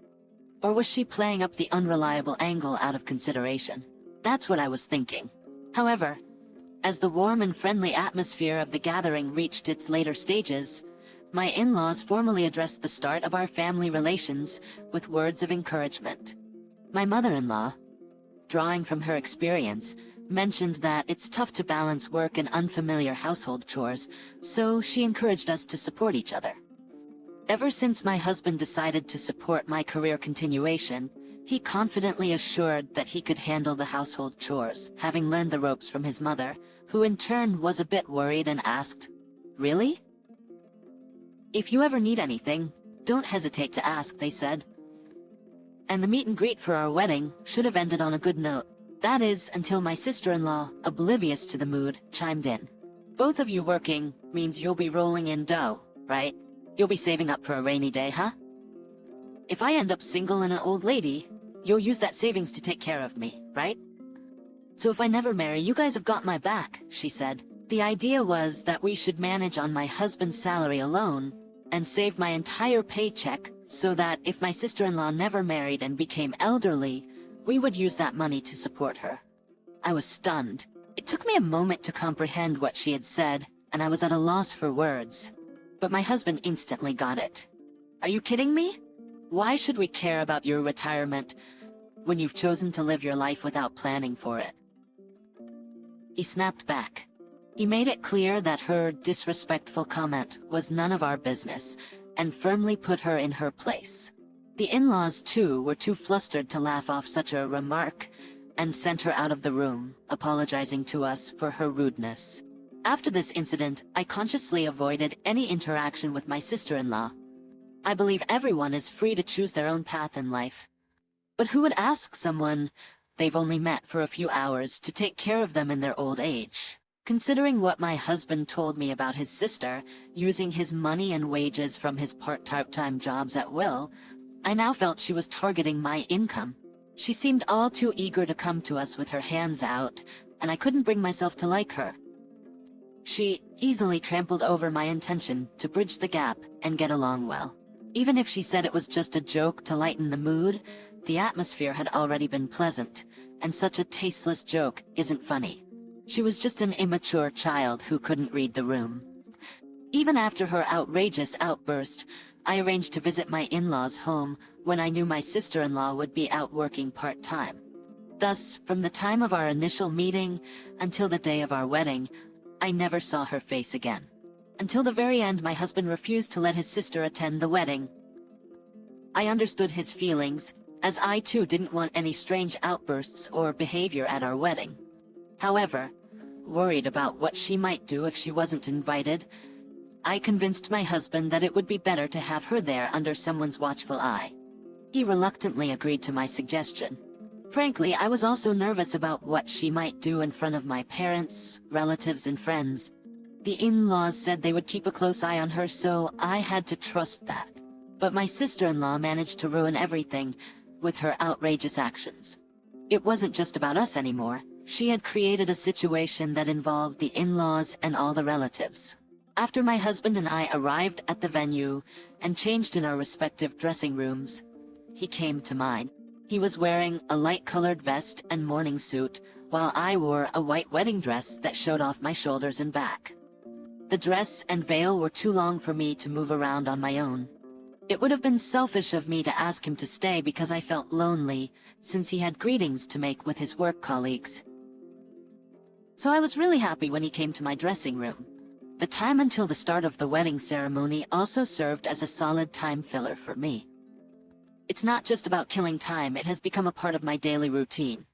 Or was she playing up the unreliable angle out of consideration? That's what I was thinking. However, as the warm and friendly atmosphere of the gathering reached its later stages, my in-laws formally addressed the start of our family relations with words of encouragement. My mother-in-law, drawing from her experience, mentioned that it's tough to balance work and unfamiliar household chores, so she encouraged us to support each other. Ever since my husband decided to support my career continuation, he confidently assured that he could handle the household chores, having learned the ropes from his mother, who in turn was a bit worried and asked, Really? If you ever need anything, don't hesitate to ask, they said. And the meet and greet for our wedding should have ended on a good note. That is, until my sister-in-law, oblivious to the mood, chimed in. Both of you working means you'll be rolling in dough, right? You'll be saving up for a rainy day, huh? If I end up single and an old lady, you'll use that savings to take care of me, right? So if I never marry, you guys have got my back, she said. The idea was that we should manage on my husband's salary alone and save my entire paycheck so that if my sister-in-law never married and became elderly, we would use that money to support her. I was stunned. It took me a moment to comprehend what she had said, and I was at a loss for words. But my husband instantly got it. Are you kidding me? Why should we care about your retirement when you've chosen to live your life without planning for it? He snapped back. He made it clear that her disrespectful comment was none of our business, and firmly put her in her place. The in-laws, too, were too flustered to laugh off such a remark, and sent her out of the room, apologizing to us for her rudeness. After this incident, I consciously avoided any interaction with my sister-in-law. I believe everyone is free to choose their own path in life. But who would ask someone they've only met for a few hours to take care of them in their old age? Considering what my husband told me about his sister, using his money and wages from his part-time jobs at will, I now felt she was targeting my income. She seemed all too eager to come to us with her hands out, and I couldn't bring myself to like her. She easily trampled over my intention to bridge the gap and get along well. Even if she said it was just a joke to lighten the mood, the atmosphere had already been pleasant, and such a tasteless joke isn't funny. She was just an immature child who couldn't read the room. Even after her outrageous outburst, I arranged to visit my in-laws' home when I knew my sister-in-law would be out working part-time. Thus, from the time of our initial meeting until the day of our wedding, I never saw her face again. Until the very end, my husband refused to let his sister attend the wedding. I understood his feelings, as I too didn't want any strange outbursts or behavior at our wedding. However, worried about what she might do if she wasn't invited, I convinced my husband that it would be better to have her there under someone's watchful eye. He reluctantly agreed to my suggestion. Frankly, I was also nervous about what she might do in front of my parents, relatives, and friends. The in-laws said they would keep a close eye on her, so I had to trust that. But my sister-in-law managed to ruin everything with her outrageous actions. It wasn't just about us anymore. She had created a situation that involved the in-laws and all the relatives. After my husband and I arrived at the venue and changed in our respective dressing rooms, he came to mine. He was wearing a light-colored vest and morning suit, while I wore a white wedding dress that showed off my shoulders and back. The dress and veil were too long for me to move around on my own. It would have been selfish of me to ask him to stay because I felt lonely, since he had greetings to make with his work colleagues. So I was really happy when he came to my dressing room. The time until the start of the wedding ceremony also served as a solid time filler for me. It's not just about killing time, it has become a part of my daily routine.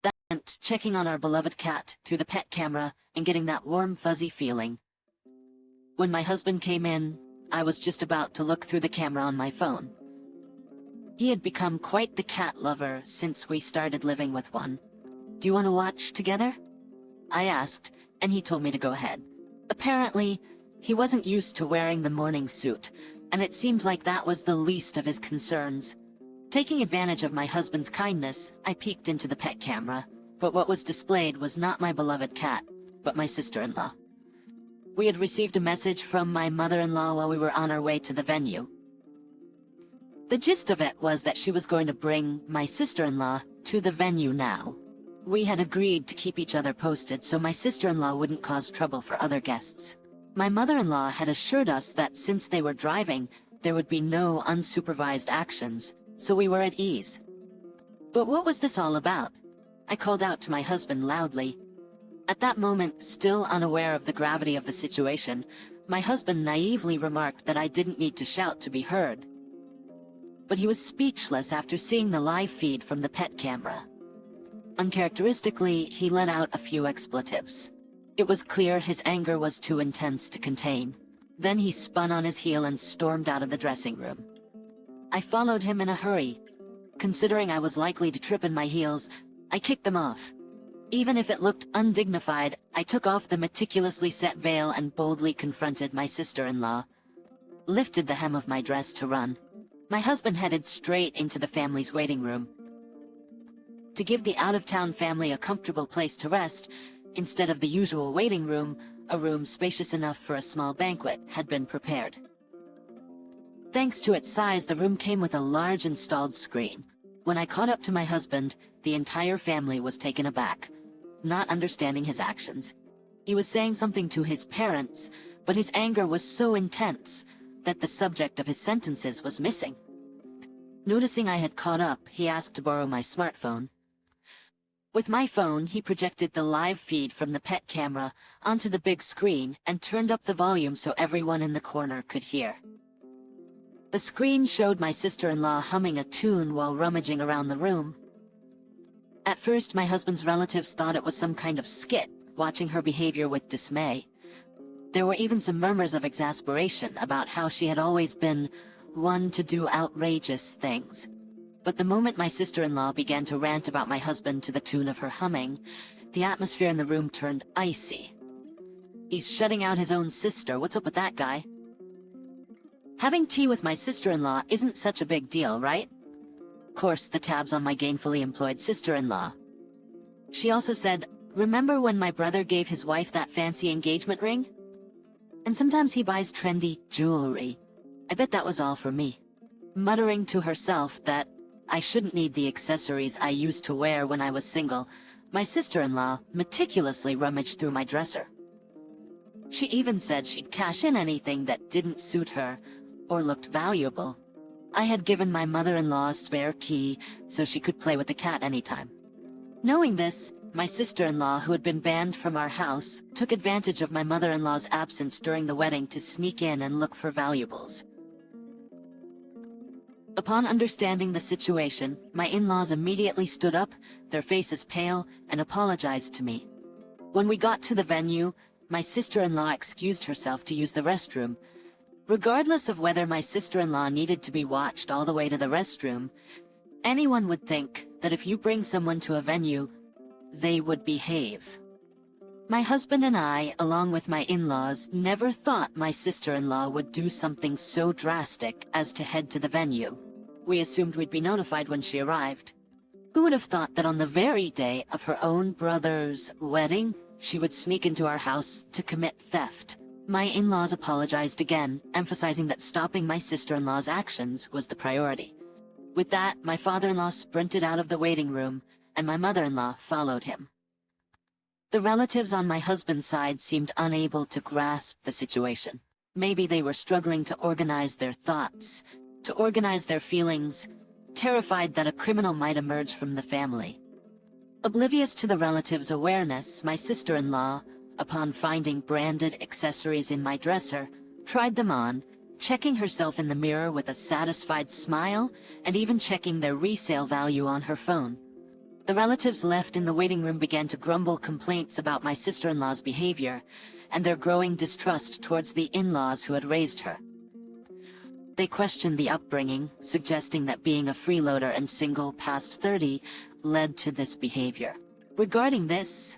That meant checking on our beloved cat through the pet camera and getting that warm, fuzzy feeling. When my husband came in, I was just about to look through the camera on my phone. He had become quite the cat lover since we started living with one. "Do you want to watch together?" I asked, and he told me to go ahead. Apparently, he wasn't used to wearing the morning suit, and it seemed like that was the least of his concerns. Taking advantage of my husband's kindness, I peeked into the pet camera, but what was displayed was not my beloved cat, but my sister-in-law. We had received a message from my mother-in-law while we were on our way to the venue. The gist of it was that she was going to bring my sister-in-law to the venue now. We had agreed to keep each other posted so my sister-in-law wouldn't cause trouble for other guests. My mother-in-law had assured us that since they were driving, there would be no unsupervised actions, so we were at ease. But what was this all about? I called out to my husband loudly. At that moment, still unaware of the gravity of the situation, my husband naively remarked that I didn't need to shout to be heard. But he was speechless after seeing the live feed from the pet camera. Uncharacteristically, he let out a few expletives. It was clear his anger was too intense to contain. Then he spun on his heel and stormed out of the dressing room. I followed him in a hurry. Considering I was likely to trip in my heels, I kicked them off. Even if it looked undignified, I took off the meticulously set veil and boldly confronted my sister-in-law. Lifted the hem of my dress to run. My husband headed straight into the family's waiting room. To give the out-of-town family a comfortable place to rest, instead of the usual waiting room, a room spacious enough for a small banquet had been prepared. Thanks to its size, the room came with a large installed screen. When I caught up to my husband, the entire family was taken aback, not understanding his actions. He was saying something to his parents, but his anger was so intense that the subject of his sentences was missing. Noticing I had caught up, he asked to borrow my smartphone. With my phone, he projected the live feed from the pet camera onto the big screen and turned up the volume so everyone in the corner could hear. The screen showed my sister-in-law humming a tune while rummaging around the room. At first, my husband's relatives thought it was some kind of skit, watching her behavior with dismay. There were even some murmurs of exasperation about how she had always been one to do outrageous things. But the moment my sister-in-law began to rant about my husband to the tune of her humming, the atmosphere in the room turned icy. He's shutting out his own sister. What's up with that guy? Having tea with my sister-in-law isn't such a big deal, right? Of course, the tabs on my gainfully employed sister-in-law. She also said, "Remember when my brother gave his wife that fancy engagement ring? And sometimes he buys trendy jewelry. I bet that was all for me." Muttering to herself that I shouldn't need the accessories I used to wear when I was single, my sister-in-law meticulously rummaged through my dresser. She even said she'd cash in anything that didn't suit her or looked valuable. I had given my mother-in-law a spare key so she could play with the cat anytime. Knowing this, my sister-in-law, who had been banned from our house, took advantage of my mother-in-law's absence during the wedding to sneak in and look for valuables. Upon understanding the situation, my in-laws immediately stood up, their faces pale, and apologized to me. When we got to the venue, my sister-in-law excused herself to use the restroom. Regardless of whether my sister-in-law needed to be watched all the way to the restroom, anyone would think that if you bring someone to a venue, they would behave. My husband and I, along with my in-laws, never thought my sister-in-law would do something so drastic as to head to the venue. We assumed we'd be notified when she arrived. Who would have thought that on the very day of her own brother's wedding, she would sneak into our house to commit theft? My in-laws apologized again, emphasizing that stopping my sister-in-law's actions was the priority. With that, my father-in-law sprinted out of the waiting room, and my mother-in-law followed him. The relatives on my husband's side seemed unable to grasp the situation. Maybe they were struggling to organize their thoughts, to organize their feelings, terrified that a criminal might emerge from the family. Oblivious to the relatives' awareness, my sister-in-law, upon finding branded accessories in my dresser, tried them on, checking herself in the mirror with a satisfied smile, and even checking their resale value on her phone. The relatives left in the waiting room began to grumble complaints about my sister-in-law's behavior, and their growing distrust towards the in-laws who had raised her. They questioned the upbringing, suggesting that being a freeloader and single past 30 led to this behavior. Regarding this,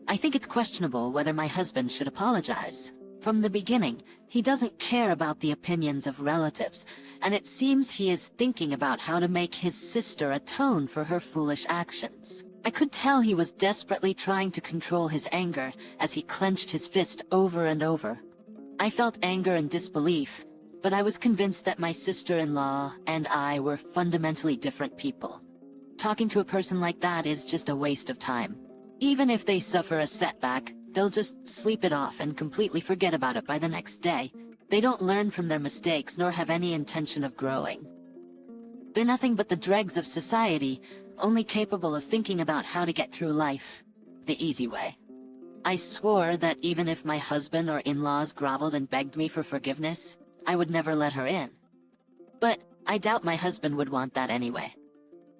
I think it's questionable whether my husband should apologize. From the beginning, he doesn't care about the opinions of relatives, and it seems he is thinking about how to make his sister atone for her foolish actions. I could tell he was desperately trying to control his anger as he clenched his fist over and over. I felt anger and disbelief, but I was convinced that my sister-in-law and I were fundamentally different people. Talking to a person like that is just a waste of time. Even if they suffer a setback, they'll just sleep it off and completely forget about it by the next day. They don't learn from their mistakes nor have any intention of growing. They're nothing but the dregs of society, only capable of thinking about how to get through life the easy way. I swore that even if my husband or in-laws groveled and begged me for forgiveness, I would never let her in. But I doubt my husband would want that anyway.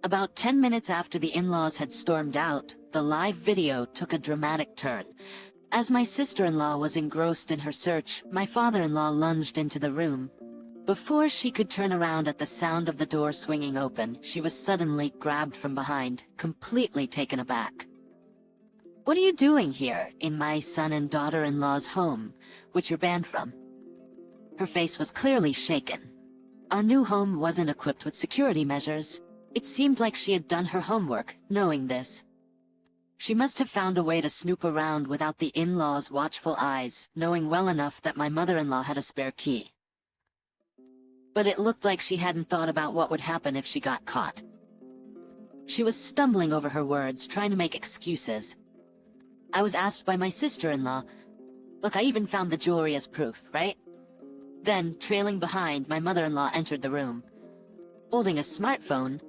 About 10 minutes after the in-laws had stormed out, the live video took a dramatic turn. As my sister-in-law was engrossed in her search, my father-in-law lunged into the room. Before she could turn around at the sound of the door swinging open, she was suddenly grabbed from behind, completely taken aback. "What are you doing here, in my son and daughter-in-law's home, which you're banned from?" Her face was clearly shaken. Our new home wasn't equipped with security measures. It seemed like she had done her homework, knowing this. She must have found a way to snoop around without the in-laws' watchful eyes, knowing well enough that my mother-in-law had a spare key. But it looked like she hadn't thought about what would happen if she got caught. She was stumbling over her words, trying to make excuses. I was asked by my sister-in-law, "Look, I even found the jewelry as proof, right?" Then, trailing behind, my mother-in-law entered the room. Holding a smartphone,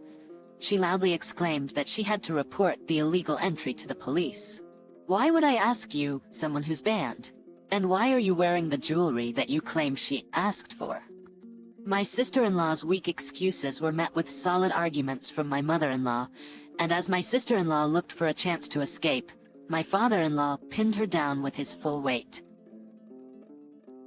she loudly exclaimed that she had to report the illegal entry to the police. "Why would I ask you, someone who's banned? And why are you wearing the jewelry that you claim she asked for?" My sister-in-law's weak excuses were met with solid arguments from my mother-in-law, and as my sister-in-law looked for a chance to escape, my father-in-law pinned her down with his full weight.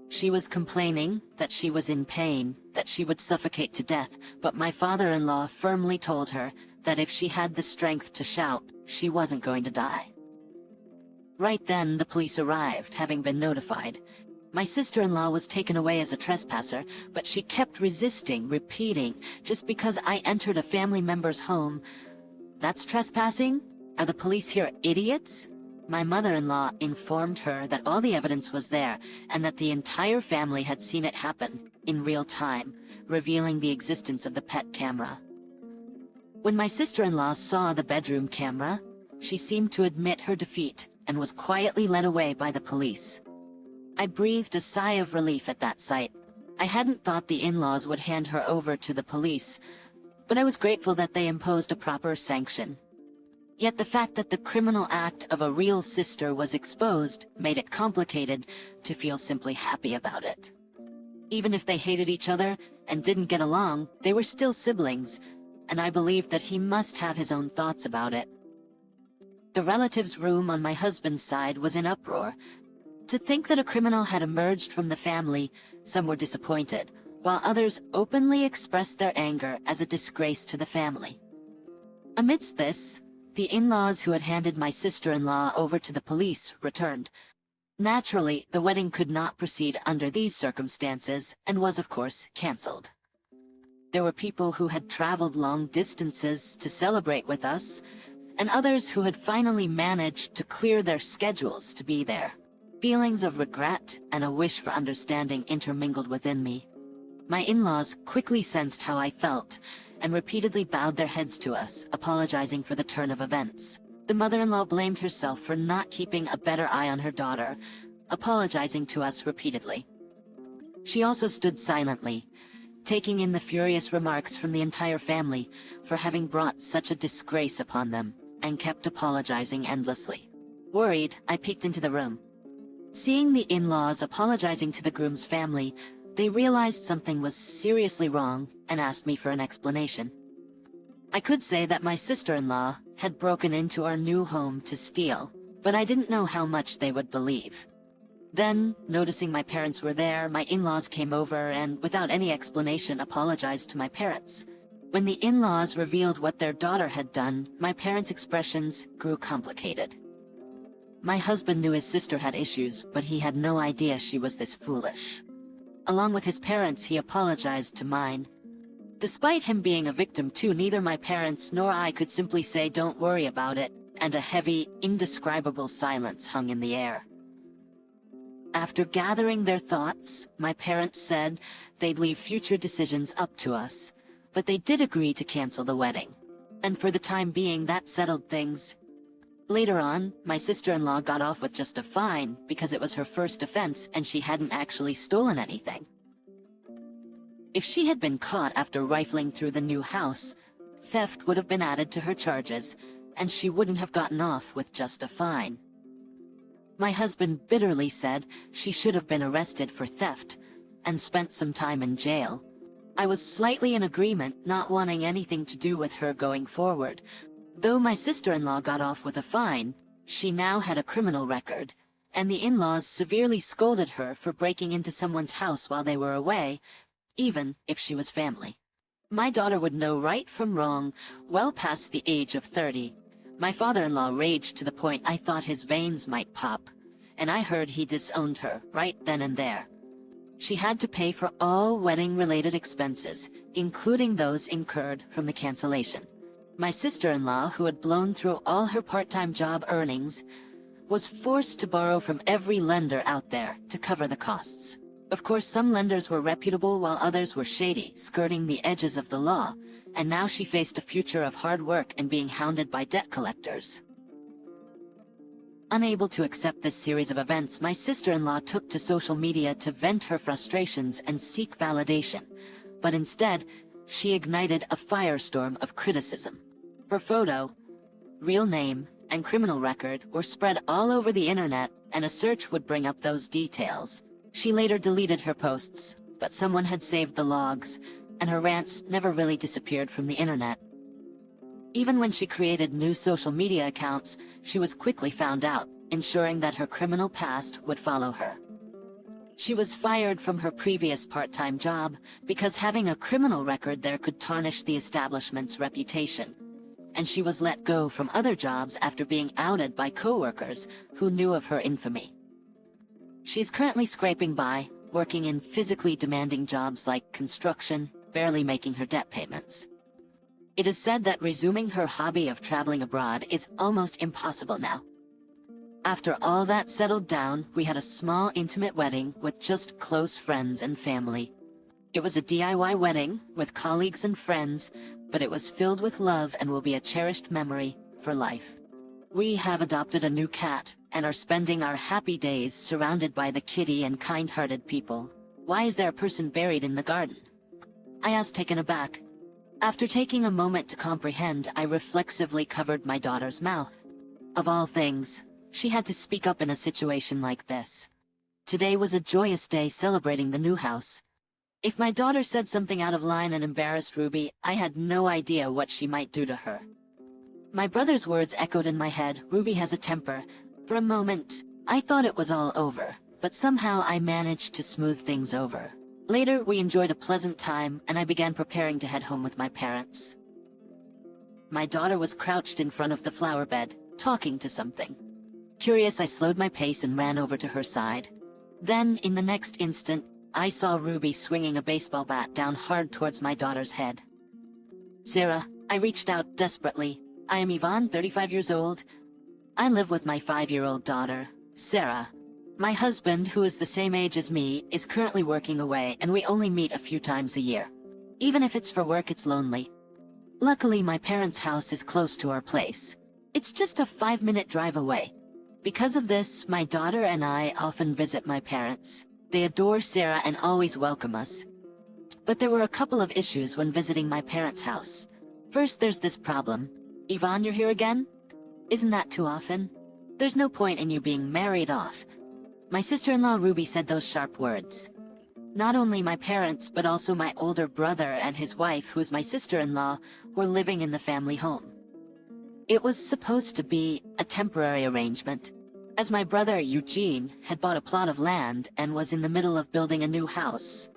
She was complaining that she was in pain, that she would suffocate to death, but my father-in-law firmly told her that if she had the strength to shout, she wasn't going to die. Right then, the police arrived, having been notified. My sister-in-law was taken away as a trespasser, but she kept resisting, repeating, "Just because I entered a family member's home, that's trespassing? Are the police here idiots?" My mother-in-law informed her that all the evidence was there, and that the entire family had seen it happen, in real time, revealing the existence of the pet camera. When my sister-in-law saw the bedroom camera, she seemed to admit her defeat, and was quietly led away by the police. I breathed a sigh of relief at that sight. I hadn't thought the in-laws would hand her over to the police, but I was grateful that they imposed a proper sanction. Yet the fact that the criminal act of a real sister was exposed made it complicated to feel simply happy about it. Even if they hated each other and didn't get along, they were still siblings, and I believed that he must have his own thoughts about it. The relatives' room on my husband's side was in uproar. To think that a criminal had emerged from the family, some were disappointed, while others openly expressed their anger as a disgrace to the family. Amidst this, the in-laws who had handed my sister-in-law over to the police returned. Naturally, the wedding could not proceed under these circumstances, and was of course cancelled. There were people who had traveled long distances to celebrate with us, and others who had finally managed to clear their schedules to be there. Feelings of regret and a wish for understanding intermingled within me. My in-laws quickly sensed how I felt, and repeatedly bowed their heads to us, apologizing for the turn of events. The mother-in-law blamed herself for not keeping a better eye on her daughter, apologizing to us repeatedly. She also stood silently, taking in the furious remarks from the entire family for having brought such a disgrace upon them, and kept apologizing endlessly. Worried, I peeked into the room. Seeing the in-laws apologizing to the groom's family, they realized something was seriously wrong and asked me for an explanation. I could say that my sister-in-law had broken into our new home to steal, but I didn't know how much they would believe. Then, noticing my parents were there, my in-laws came over and, without any explanation, apologized to my parents. When the in-laws revealed what their daughter had done, my parents' expressions grew complicated. My husband knew his sister had issues, but he had no idea she was this foolish. Along with his parents, he apologized to mine. Despite him being a victim too, neither my parents nor I could simply say don't worry about it, and a heavy, indescribable silence hung in the air. After gathering their thoughts, my parents said they'd leave future decisions up to us, but they did agree to cancel the wedding. And for the time being, that settled things. Later on, my sister-in-law got off with just a fine because it was her first offense and she hadn't actually stolen anything. If she had been caught after rifling through the new house, theft would have been added to her charges, and she wouldn't have gotten off with just a fine. My husband bitterly said she should have been arrested for theft and spent some time in jail. I was slightly in agreement, not wanting anything to do with her going forward. Though my sister-in-law got off with a fine, she now had a criminal record, and the in-laws severely scolded her for breaking into someone's house while they were away, even if she was family. My daughter would know right from wrong, well past the age of 30. My father-in-law raged to the point I thought his veins might pop, and I heard he disowned her right then and there. She had to pay for all wedding-related expenses, including those incurred from the cancellation. My sister-in-law, who had blown through all her part-time job earnings, was forced to borrow from every lender out there to cover the costs. Of course, some lenders were reputable while others were shady, skirting the edges of the law, and now she faced a future of hard work and being hounded by debt collectors. Unable to accept this series of events, my sister-in-law took to social media to vent her frustrations and seek validation, but instead, she ignited a firestorm of criticism. Her photo, real name, and criminal record were spread all over the internet, and a search would bring up those details. She later deleted her posts, but someone had saved the logs, and her rants never really disappeared from the internet. Even when she created new social media accounts, she was quickly found out, ensuring that her criminal past would follow her. She was fired from her previous part-time job because having a criminal record there could tarnish the establishment's reputation, and she was let go from other jobs after being outed by coworkers who knew of her infamy. She's currently scraping by, working in physically demanding jobs like construction, barely making her debt payments. It is said that resuming her hobby of traveling abroad is almost impossible now. After all that settled down, we had a small, intimate wedding with just close friends and family. It was a DIY wedding with colleagues and friends, but it was filled with love and will be a cherished memory for life. We have adopted a new cat and are spending our happy days surrounded by the kitty and kind-hearted people. Why is there a person buried in the garden? I asked, taken aback. After taking a moment to comprehend, I reflexively covered my daughter's mouth. Of all things, she had to speak up in a situation like this. Today was a joyous day celebrating the new house. If my daughter said something out of line and embarrassed Ruby, I had no idea what she might do to her. My brother's words echoed in my head. Ruby has a temper. For a moment, I thought it was all over, but somehow I managed to smooth things over. Later, we enjoyed a pleasant time, and I began preparing to head home with my parents. My daughter was crouched in front of the flower bed, talking to something. Curious, I slowed my pace and ran over to her side. Then, in the next instant, I saw Ruby swinging a baseball bat down hard towards my daughter's head. Sarah, I reached out desperately. I am Yvonne, 35 years old. I live with my 5-year-old daughter, Sarah. My husband, who is the same age as me, is currently working away, and we only meet a few times a year. Even if it's for work, it's lonely. Luckily, my parents' house is close to our place. It's just a 5-minute drive away. Because of this, my daughter and I often visit my parents. They adore Sarah and always welcome us. But there were a couple of issues when visiting my parents' house. First, there's this problem. Yvonne, you're here again? Isn't that too often? There's no point in you being married off. My sister-in-law Ruby said those sharp words. Not only my parents, but also my older brother and his wife, who is my sister-in-law, were living in the family home. It was supposed to be a temporary arrangement, as my brother Eugene had bought a plot of land and was in the middle of building a new house.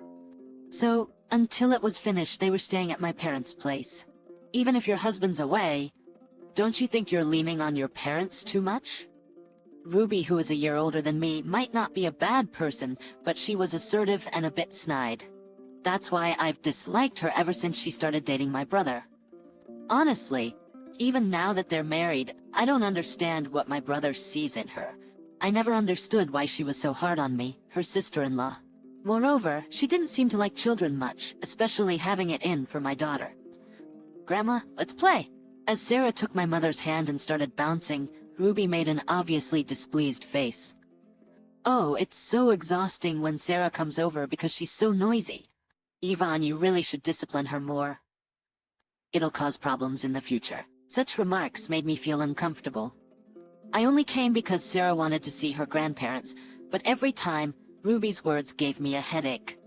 So, until it was finished, they were staying at my parents' place. Even if your husband's away, don't you think you're leaning on your parents too much? Ruby, who is a year older than me, might not be a bad person, but she was assertive and a bit snide. That's why I've disliked her ever since she started dating my brother. Honestly, even now that they're married, I don't understand what my brother sees in her. I never understood why she was so hard on me, her sister-in-law. Moreover, she didn't seem to like children much, especially having it in for my daughter. Grandma, let's play! As Sarah took my mother's hand and started bouncing, Ruby made an obviously displeased face. Oh, it's so exhausting when Sarah comes over because she's so noisy. Yvonne, you really should discipline her more. It'll cause problems in the future. Such remarks made me feel uncomfortable. I only came because Sarah wanted to see her grandparents, but every time, Ruby's words gave me a headache.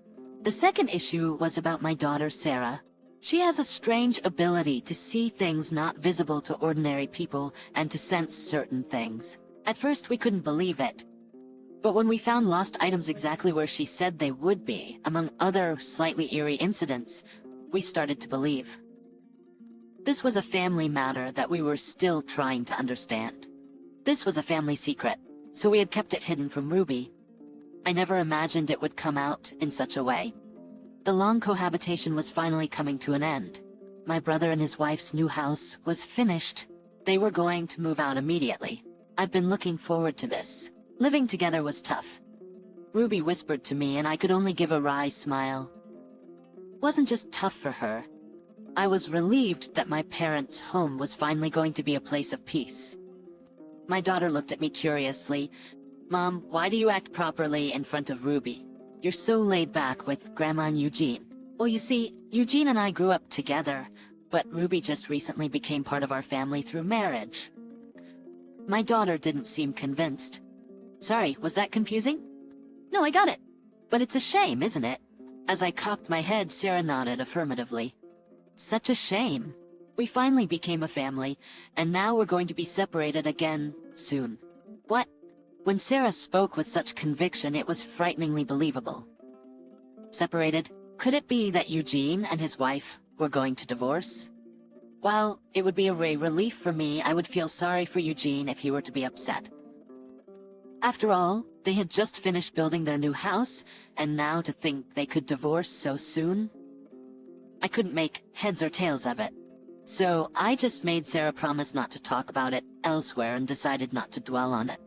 The second issue was about my daughter Sarah. She has a strange ability to see things not visible to ordinary people and to sense certain things. At first we couldn't believe it. But when we found lost items exactly where she said they would be, among other slightly eerie incidents, we started to believe. This was a family matter that we were still trying to understand. This was a family secret, so we had kept it hidden from Ruby. I never imagined it would come out in such a way. The long cohabitation was finally coming to an end. My brother and his wife's new house was finished. They were going to move out immediately. I'd been looking forward to this. Living together was tough. Ruby whispered to me and I could only give a wry smile. Wasn't just tough for her. I was relieved that my parents' home was finally going to be a place of peace. My daughter looked at me curiously. "Mom, why do you act properly in front of Ruby? You're so laid back with Grandma and Eugene." "Well, you see, Eugene and I grew up together, but Ruby just recently became part of our family through marriage." My daughter didn't seem convinced. "Sorry, was that confusing?" "No, I got it. But it's a shame, isn't it?" As I cocked my head, Sarah nodded affirmatively. "Such a shame. We finally became a family, and now we're going to be separated again soon." "What?" When Sarah spoke with such conviction, it was frighteningly believable. Separated? Could it be that Eugene and his wife were going to divorce? While it would be a relief for me, I would feel sorry for Eugene if he were to be upset. After all, they had just finished building their new house, and now to think they could divorce so soon? I couldn't make heads or tails of it. So I just made Sarah promise not to talk about it elsewhere and decided not to dwell on it.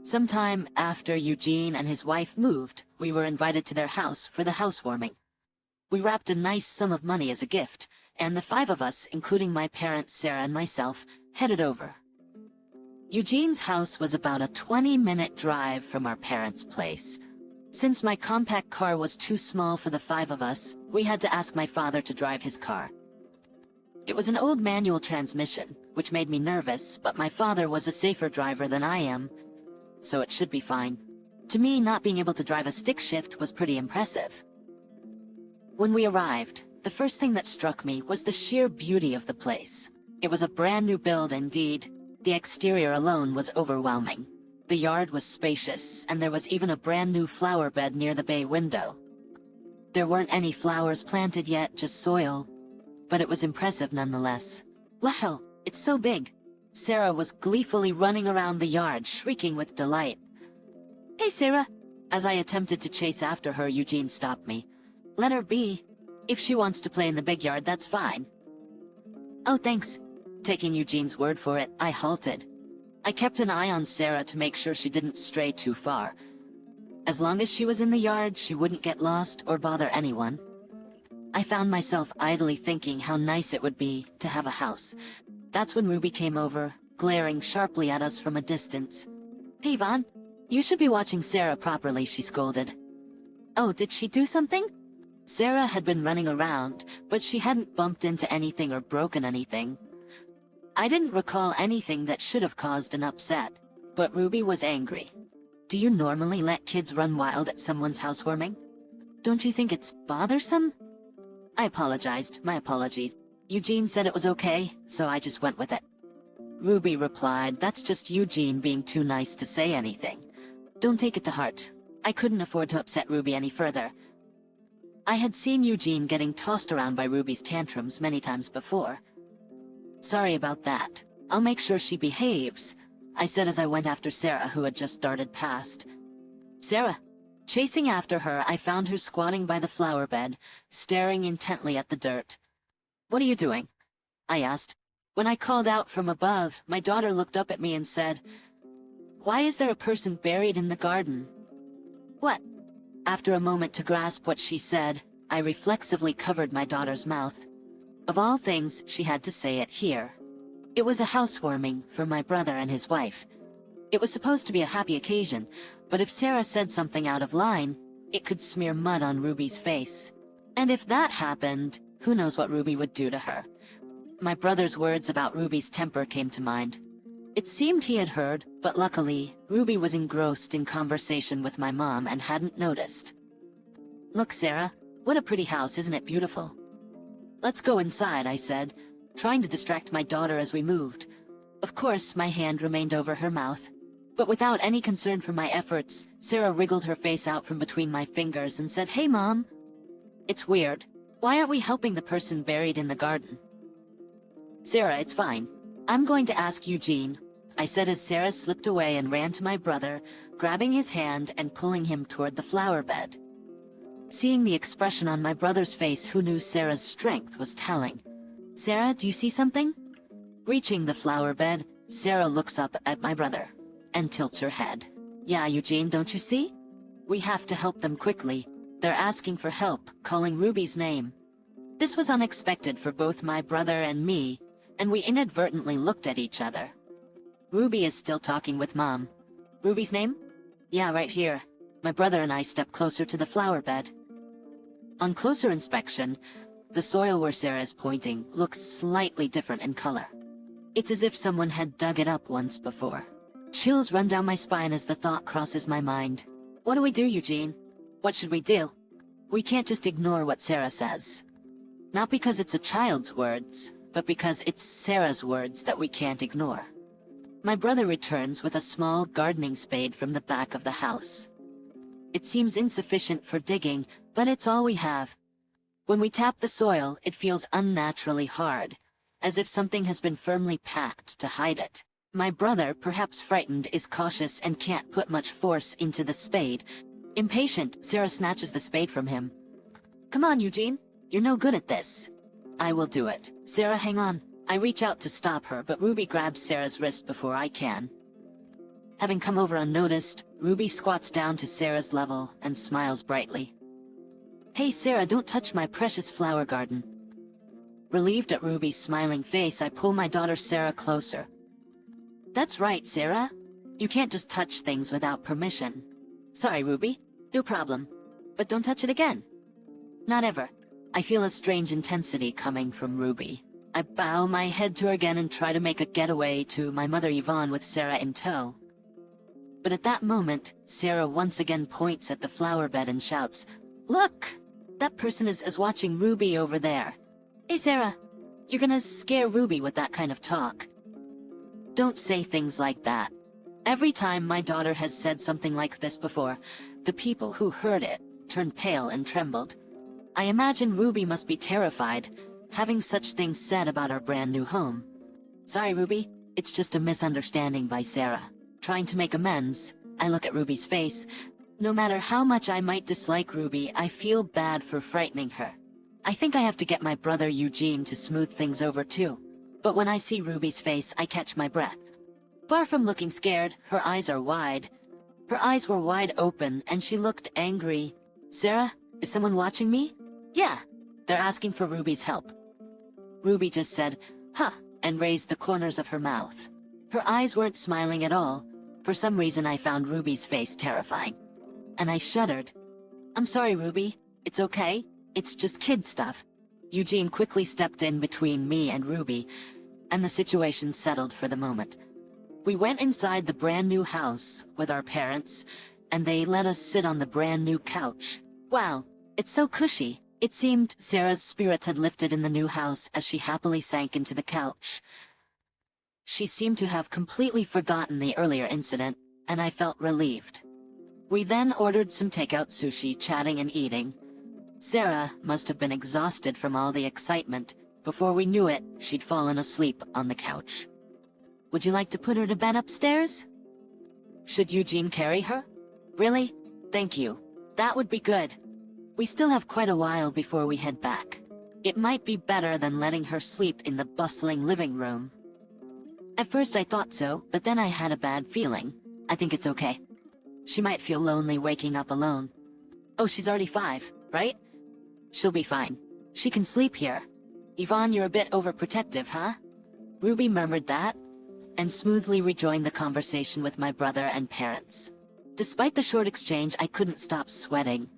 Sometime after Eugene and his wife moved, we were invited to their house for the housewarming. We wrapped a nice sum of money as a gift, and the 5 of us, including my parents, Sarah, and myself, headed over. Eugene's house was about a 20-minute drive from our parents' place. Since my compact car was too small for the 5 of us, we had to ask my father to drive his car. It was an old manual transmission, which made me nervous, but my father was a safer driver than I am, so it should be fine. To me, not being able to drive a stick shift was pretty impressive. When we arrived, the first thing that struck me was the sheer beauty of the place. It was a brand new build indeed. The exterior alone was overwhelming. The yard was spacious, and there was even a brand new flower bed near the bay window. There weren't any flowers planted yet, just soil, but it was impressive nonetheless. "Wow, it's so big!" Sarah was gleefully running around the yard, shrieking with delight. "Hey, Sarah!" As I attempted to chase after her, Eugene stopped me. "Let her be. If she wants to play in the big yard, that's fine." "Oh, thanks." Taking Eugene's word for it, I halted. I kept an eye on Sarah to make sure she didn't stray too far. As long as she was in the yard, she wouldn't get lost or bother anyone. I found myself idly thinking how nice it would be to have a house. That's when Ruby came over, glaring sharply at us from a distance. "Hey, Vaughn, you should be watching Sarah properly," she scolded. "Oh, did she do something?" Sarah had been running around, but she hadn't bumped into anything or broken anything. I didn't recall anything that should have caused an upset, but Ruby was angry. "Do you normally let kids run wild at someone's housewarming? Don't you think it's bothersome?" I apologized. My apologies. Eugene said it was okay, so I just went with it. Ruby replied, "That's just Eugene being too nice to say anything. Don't take it to heart." I couldn't afford to upset Ruby any further. I had seen Eugene getting tossed around by Ruby's tantrums many times before. "Sorry about that. I'll make sure she behaves," I said as I went after Sarah, who had just darted past. "Sarah!" Chasing after her, I found her squatting by the flower bed, staring intently at the dirt. "What are you doing?" I asked. When I called out from above, my daughter looked up at me and said, "Why is there a person buried in the garden?" "What?" After a moment to grasp what she said, I reflexively covered my daughter's mouth. Of all things, she had to say it here. It was a housewarming for my brother and his wife. It was supposed to be a happy occasion, but if Sarah said something out of line, it could smear mud on Ruby's face. And if that happened, who knows what Ruby would do to her. My brother's words about Ruby's temper came to mind. It seemed he had heard, but luckily, Ruby was engrossed in conversation with my mom and hadn't noticed. "Look, Sarah, what a pretty house, isn't it beautiful?" "Let's go inside," I said, trying to distract my daughter as we moved. Of course, my hand remained over her mouth. But without any concern for my efforts, Sarah wriggled her face out from between my fingers and said, "Hey, Mom." It's weird. Why aren't we helping the person buried in the garden? Sarah, it's fine. I'm going to ask Eugene, I said as Sarah slipped away and ran to my brother, grabbing his hand and pulling him toward the flower bed. Seeing the expression on my brother's face, who knew Sarah's strength, was telling. "Sarah, do you see something?" Reaching the flower bed, Sarah looks up at my brother and tilts her head. "Yeah, Eugene, don't you see? We have to help them quickly. They're asking for help, calling Ruby's name." This was unexpected for both my brother and me, and we inadvertently looked at each other. Ruby is still talking with Mom. "Ruby's name?" "Yeah, right here." My brother and I stepped closer to the flower bed. On closer inspection, the soil where Sarah is pointing looks slightly different in color. It's as if someone had dug it up once before. Chills run down my spine as the thought crosses my mind. What do we do, Eugene? What should we do? We can't just ignore what Sarah says. Not because it's a child's words, but because it's Sarah's words that we can't ignore. My brother returns with a small gardening spade from the back of the house. It seems insufficient for digging, but it's all we have. When we tap the soil, it feels unnaturally hard, as if something has been firmly packed to hide it. My brother, perhaps frightened, is cautious and can't put much force into the spade. Impatient, Sarah snatches the spade from him. "Come on, Eugene. You're no good at this." "I will do it." "Sarah, hang on." I reach out to stop her, but Ruby grabs Sarah's wrist before I can. Having come over unnoticed, Ruby squats down to Sarah's level and smiles brightly. "Hey, Sarah, don't touch my precious flower garden." Relieved at Ruby's smiling face, I pull my daughter Sarah closer. "That's right, Sarah. You can't just touch things without permission." "Sorry, Ruby. No problem. But don't touch it again." "Not ever." I feel a strange intensity coming from Ruby. I bow my head to her again and try to make a getaway to my mother Yvonne with Sarah in tow. But at that moment, Sarah once again points at the flower bed and shouts, "Look! That person is watching Ruby over there." "Hey, Sarah, you're gonna scare Ruby with that kind of talk." Don't say things like that. Every time my daughter has said something like this before, the people who heard it turned pale and trembled. I imagine Ruby must be terrified, having such things said about our brand new home. "Sorry, Ruby, it's just a misunderstanding by Sarah." Trying to make amends, I look at Ruby's face. No matter how much I might dislike Ruby, I feel bad for frightening her. I think I have to get my brother Eugene to smooth things over too. But when I see Ruby's face, I catch my breath. Far from looking scared, her eyes are wide. Her eyes were wide open, and she looked angry. "Sarah, is someone watching me?" "Yeah, they're asking for Ruby's help." Ruby just said, "Huh," and raised the corners of her mouth. Her eyes weren't smiling at all. For some reason, I found Ruby's face terrifying. And I shuddered. "I'm sorry, Ruby. It's okay. It's just kid stuff." Eugene quickly stepped in between me and Ruby, and the situation settled for the moment. We went inside the brand new house with our parents, and they let us sit on the brand new couch. Wow, it's so cushy. It seemed Sarah's spirits had lifted in the new house as she happily sank into the couch. She seemed to have completely forgotten the earlier incident, and I felt relieved. We then ordered some takeout sushi, chatting and eating. Sarah must have been exhausted from all the excitement. Before we knew it, she'd fallen asleep on the couch. "Would you like to put her to bed upstairs?" "Should Eugene carry her?" "Really? Thank you. That would be good. We still have quite a while before we head back. It might be better than letting her sleep in the bustling living room." At first I thought so, but then I had a bad feeling. I think it's okay. She might feel lonely waking up alone. "Oh, she's already 5, right? She'll be fine. She can sleep here." "Yvonne, you're a bit overprotective, huh?" Ruby murmured that, and smoothly rejoined the conversation with my brother and parents. Despite the short exchange, I couldn't stop sweating.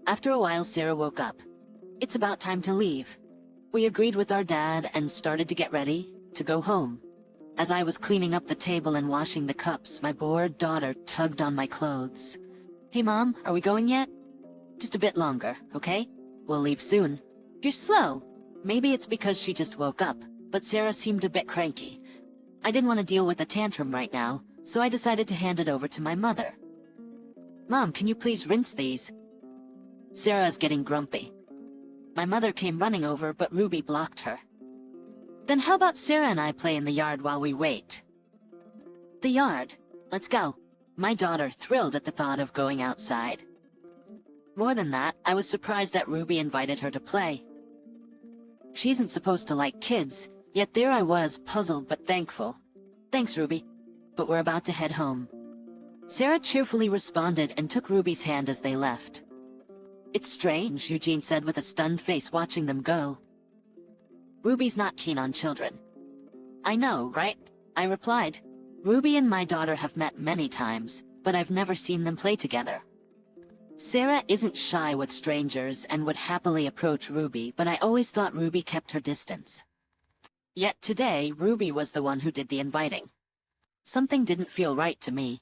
After a while, Sarah woke up. "It's about time to leave." We agreed with our dad and started to get ready to go home. As I was cleaning up the table and washing the cups, my bored daughter tugged on my clothes. "Hey, Mom, are we going yet?" "Just a bit longer, okay? We'll leave soon." "You're slow." Maybe it's because she just woke up, but Sarah seemed a bit cranky. I didn't want to deal with a tantrum right now, so I decided to hand it over to my mother. "Mom, can you please rinse these?" Sarah's getting grumpy. My mother came running over, but Ruby blocked her. "Then how about Sarah and I play in the yard while we wait?" "The yard? Let's go." My daughter thrilled at the thought of going outside. More than that, I was surprised that Ruby invited her to play. She isn't supposed to like kids, yet there I was, puzzled but thankful. "Thanks, Ruby. But we're about to head home." Sarah cheerfully responded and took Ruby's hand as they left. "It's strange," Eugene said with a stunned face watching them go. "Ruby's not keen on children." "I know, right?" I replied. "Ruby and my daughter have met many times, but I've never seen them play together." Sarah isn't shy with strangers and would happily approach Ruby, but I always thought Ruby kept her distance. Yet today, Ruby was the one who did the inviting. Something didn't feel right to me.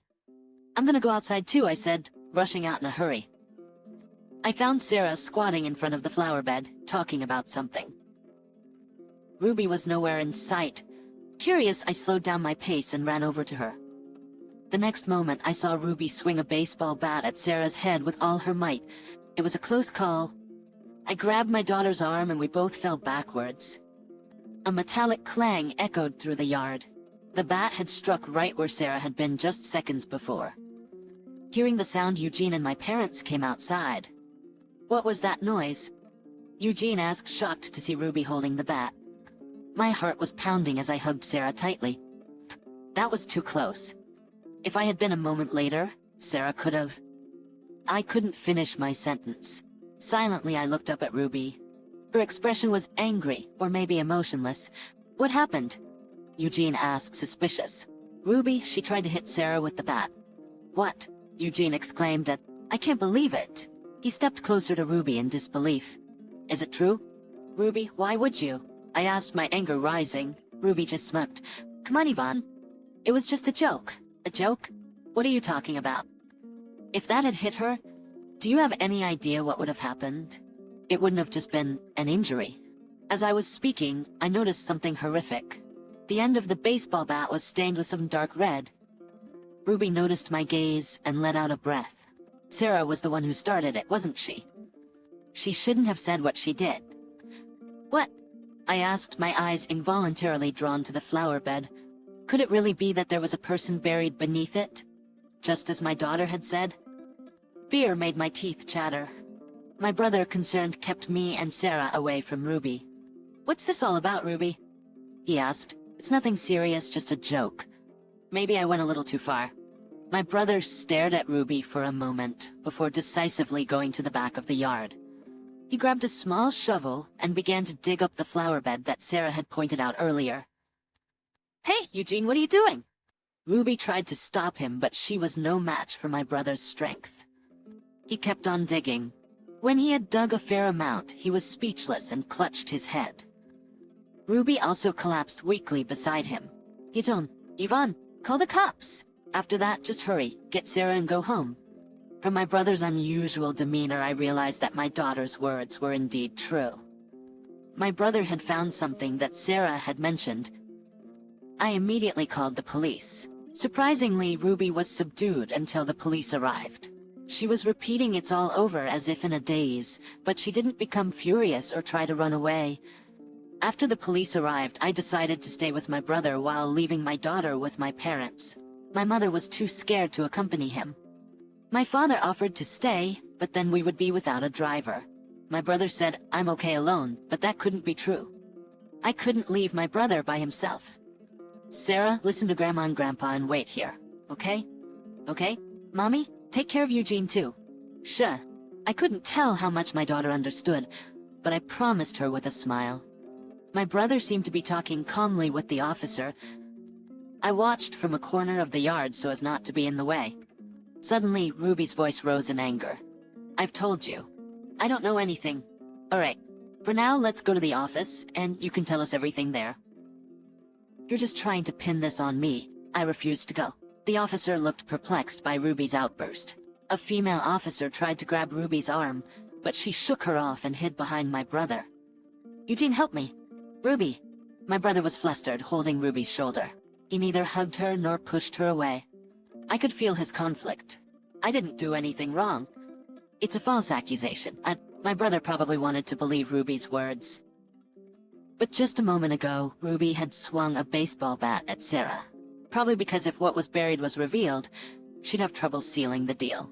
"I'm gonna go outside too," I said, rushing out in a hurry. I found Sarah squatting in front of the flower bed, talking about something. Ruby was nowhere in sight. Curious, I slowed down my pace and ran over to her. The next moment, I saw Ruby swing a baseball bat at Sarah's head with all her might. It was a close call. I grabbed my daughter's arm and we both fell backwards. A metallic clang echoed through the yard. The bat had struck right where Sarah had been just seconds before. Hearing the sound, Eugene and my parents came outside. "What was that noise?" Eugene asked, shocked to see Ruby holding the bat. My heart was pounding as I hugged Sarah tightly. That was too close. If I had been a moment later, Sarah could have... I couldn't finish my sentence. Silently, I looked up at Ruby. Her expression was angry, or maybe emotionless. "What happened?" Eugene asked, suspicious. "Ruby, she tried to hit Sarah with the bat." "What?" Eugene exclaimed at, "I can't believe it." He stepped closer to Ruby in disbelief. "Is it true?" "Ruby, why would you?" I asked, my anger rising. Ruby just smirked. "Come on, Yvonne. It was just a joke." "A joke? What are you talking about?" If that had hit her, do you have any idea what would have happened? It wouldn't have just been an injury. As I was speaking, I noticed something horrific. The end of the baseball bat was stained with some dark red. Ruby noticed my gaze and let out a breath. Sarah was the one who started it, wasn't she? She shouldn't have said what she did. "What?" I asked, my eyes involuntarily drawn to the flower bed. Could it really be that there was a person buried beneath it? Just as my daughter had said? Fear made my teeth chatter. My brother, concerned, kept me and Sarah away from Ruby. "What's this all about, Ruby?" he asked. "It's nothing serious, just a joke." Maybe I went a little too far. My brother stared at Ruby for a moment before decisively going to the back of the yard. He grabbed a small shovel and began to dig up the flower bed that Sarah had pointed out earlier. "Hey, Eugene, what are you doing?" Ruby tried to stop him, but she was no match for my brother's strength. He kept on digging. When he had dug a fair amount, he was speechless and clutched his head. Ruby also collapsed weakly beside him. Yvonne, call the cops. After that, just hurry, get Sarah and go home." From my brother's unusual demeanor, I realized that my daughter's words were indeed true. My brother had found something that Sarah had mentioned. I immediately called the police. Surprisingly, Ruby was subdued until the police arrived. She was repeating "it's all over" as if in a daze, but she didn't become furious or try to run away. After the police arrived, I decided to stay with my brother while leaving my daughter with my parents. My mother was too scared to accompany him. My father offered to stay, but then we would be without a driver. My brother said I'm okay alone, but that couldn't be true. I couldn't leave my brother by himself. "Sarah, listen to Grandma and Grandpa and wait here, okay? Okay? Mommy, take care of Eugene too." "Sure." I couldn't tell how much my daughter understood, but I promised her with a smile. My brother seemed to be talking calmly with the officer. I watched from a corner of the yard so as not to be in the way. Suddenly, Ruby's voice rose in anger. "I've told you. I don't know anything. All right, for now, let's go to the office, and you can tell us everything there." "You're just trying to pin this on me." I refused to go. The officer looked perplexed by Ruby's outburst. A female officer tried to grab Ruby's arm, but she shook her off and hid behind my brother. "Eugene, help me. Ruby." My brother was flustered, holding Ruby's shoulder. He neither hugged her nor pushed her away. I could feel his conflict. I didn't do anything wrong. It's a false accusation. My brother probably wanted to believe Ruby's words. But just a moment ago, Ruby had swung a baseball bat at Sarah. Probably because if what was buried was revealed, she'd have trouble sealing the deal.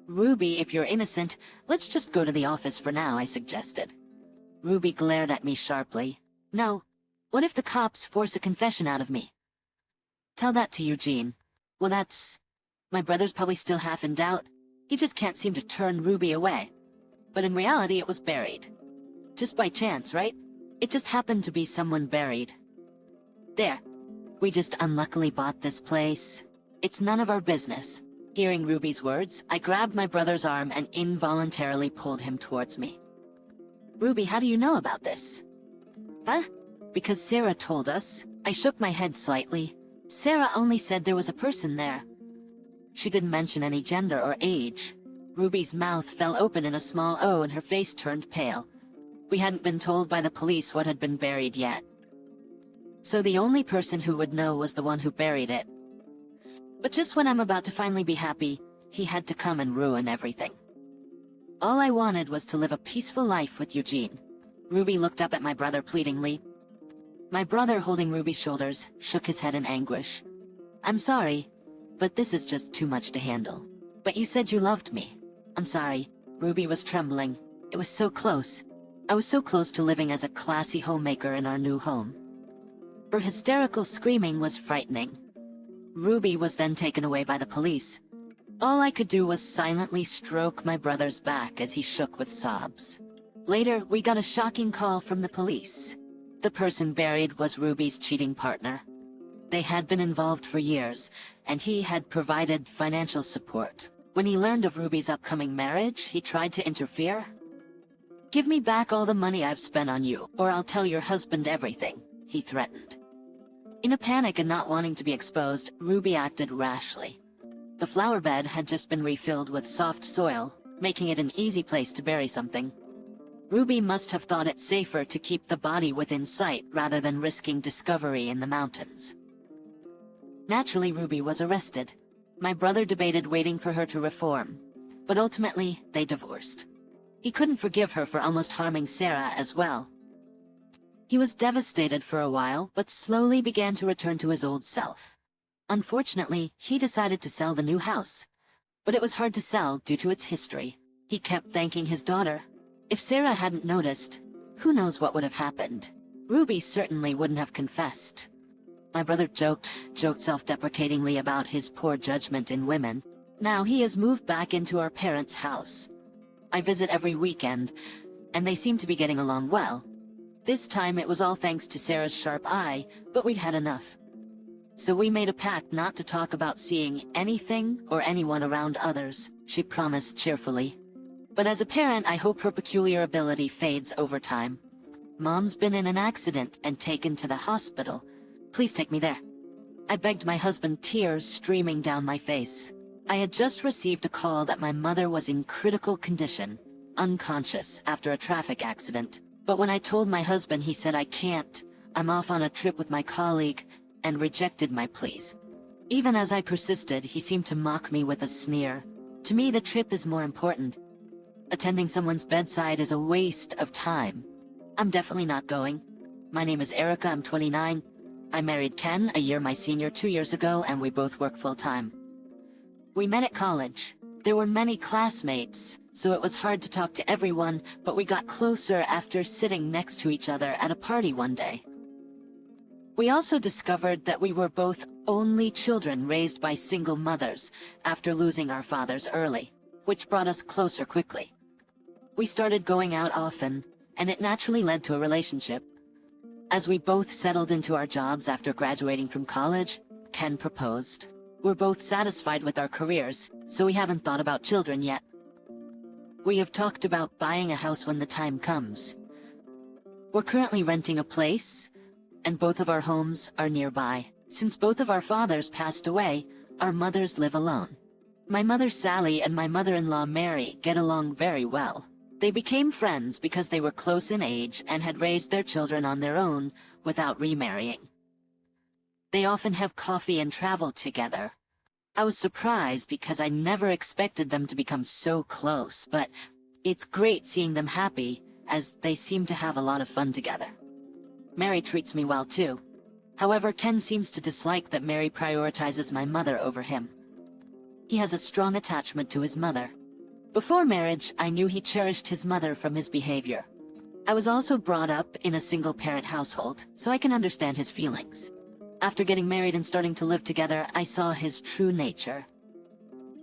Ruby, if you're innocent, let's just go to the office for now, I suggested. Ruby glared at me sharply. No. What if the cops force a confession out of me? Tell that to Eugene. Well, my brother's probably still half in doubt. He just can't seem to turn Ruby away. But in reality, it was buried. Just by chance, right? It just happened to be someone buried. There. We just unluckily bought this place. It's none of our business. Hearing Ruby's words, I grabbed my brother's arm and involuntarily pulled him towards me. Ruby, how do you know about this? Huh? Because Sarah told us. I shook my head slightly. Sarah only said there was a person there. She didn't mention any gender or age. Ruby's mouth fell open in a small O and her face turned pale. We hadn't been told by the police what had been buried yet. So the only person who would know was the one who buried it. But just when I'm about to finally be happy, he had to come and ruin everything. All I wanted was to live a peaceful life with Eugene. Ruby looked up at my brother pleadingly. My brother, holding Ruby's shoulders, shook his head in anguish. I'm sorry, but this is just too much to handle. But you said you loved me. I'm sorry. Ruby was trembling. It was so close. I was so close to living as a classy homemaker in our new home. Her hysterical screaming was frightening. Ruby was then taken away by the police. All I could do was silently stroke my brother's back as he shook with sobs. Later, we got a shocking call from the police. The person buried was Ruby's cheating partner. They had been involved for years, and he had provided financial support. When he learned of Ruby's upcoming marriage, he tried to interfere. Give me back all the money I've spent on you, or I'll tell your husband everything, he threatened. In a panic and not wanting to be exposed, Ruby acted rashly. The flower bed had just been refilled with soft soil, making it an easy place to bury something. Ruby must have thought it safer to keep the body within sight rather than risking discovery in the mountains. Naturally, Ruby was arrested. My brother debated waiting for her to reform, but ultimately, they divorced. He couldn't forgive her for almost harming Sarah as well. He was devastated for a while, but slowly began to return to his old self. Unfortunately, he decided to sell the new house. But it was hard to sell due to its history. He kept thanking his daughter. If Sarah hadn't noticed, who knows what would have happened. Ruby certainly wouldn't have confessed. My brother joked self-deprecatingly about his poor judgment in women. Now he has moved back into our parents' house. I visit every weekend, and they seem to be getting along well. This time it was all thanks to Sarah's sharp eye, but we'd had enough. So we made a pact not to talk about seeing anything or anyone around others, she promised cheerfully. But as a parent, I hope her peculiar ability fades over time. Mom's been in an accident and taken to the hospital. Please take me there. I begged my husband, tears streaming down my face. I had just received a call that my mother was in critical condition, unconscious after a traffic accident. But when I told my husband, he said I can't. I'm off on a trip with my colleague, and rejected my pleas. Even as I persisted, he seemed to mock me with a sneer. To me, the trip is more important. Attending someone's bedside is a waste of time. I'm definitely not going. My name is Erica, I'm 29. I married Ken, a year my senior 2 years ago, and we both work full-time. We met at college. There were many classmates, so it was hard to talk to everyone, but we got closer after sitting next to each other at a party one day. We also discovered that we were both only children raised by single mothers after losing our fathers early, which brought us closer quickly. We started going out often, and it naturally led to a relationship. As we both settled into our jobs after graduating from college, Ken proposed. We're both satisfied with our careers, so we haven't thought about children yet. We have talked about buying a house when the time comes. We're currently renting a place, and both of our homes are nearby. Since both of our fathers passed away, our mothers live alone. My mother Sally and my mother-in-law Mary get along very well. They became friends because they were close in age and had raised their children on their own without remarrying. They often have coffee and travel together. I was surprised because I never expected them to become so close, but it's great seeing them happy, as they seem to have a lot of fun together. Mary treats me well too. However, Ken seems to dislike that Mary prioritizes my mother over him. He has a strong attachment to his mother. Before marriage, I knew he cherished his mother from his behavior. I was also brought up in a single-parent household, so I can understand his feelings. After getting married and starting to live together, I saw his true nature.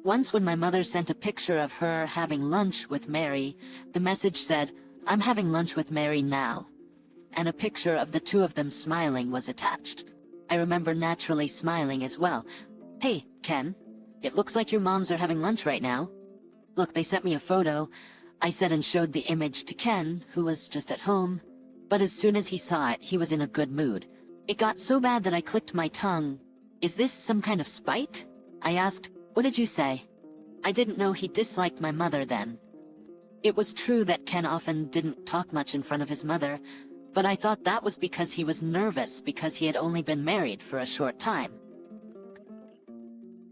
Once when my mother sent a picture of her having lunch with Mary, the message said, "I'm having lunch with Mary now," and a picture of the two of them smiling was attached. I remember naturally smiling as well. "Hey, Ken, it looks like your moms are having lunch right now. Look, they sent me a photo," I said and showed the image to Ken, who was just at home. But as soon as he saw it, he was in a good mood. It got so bad that I clicked my tongue. "Is this some kind of spite?" I asked. "What did you say?" I didn't know he disliked my mother then. It was true that Ken often didn't talk much in front of his mother, but I thought that was because he was nervous because he had only been married for a short time.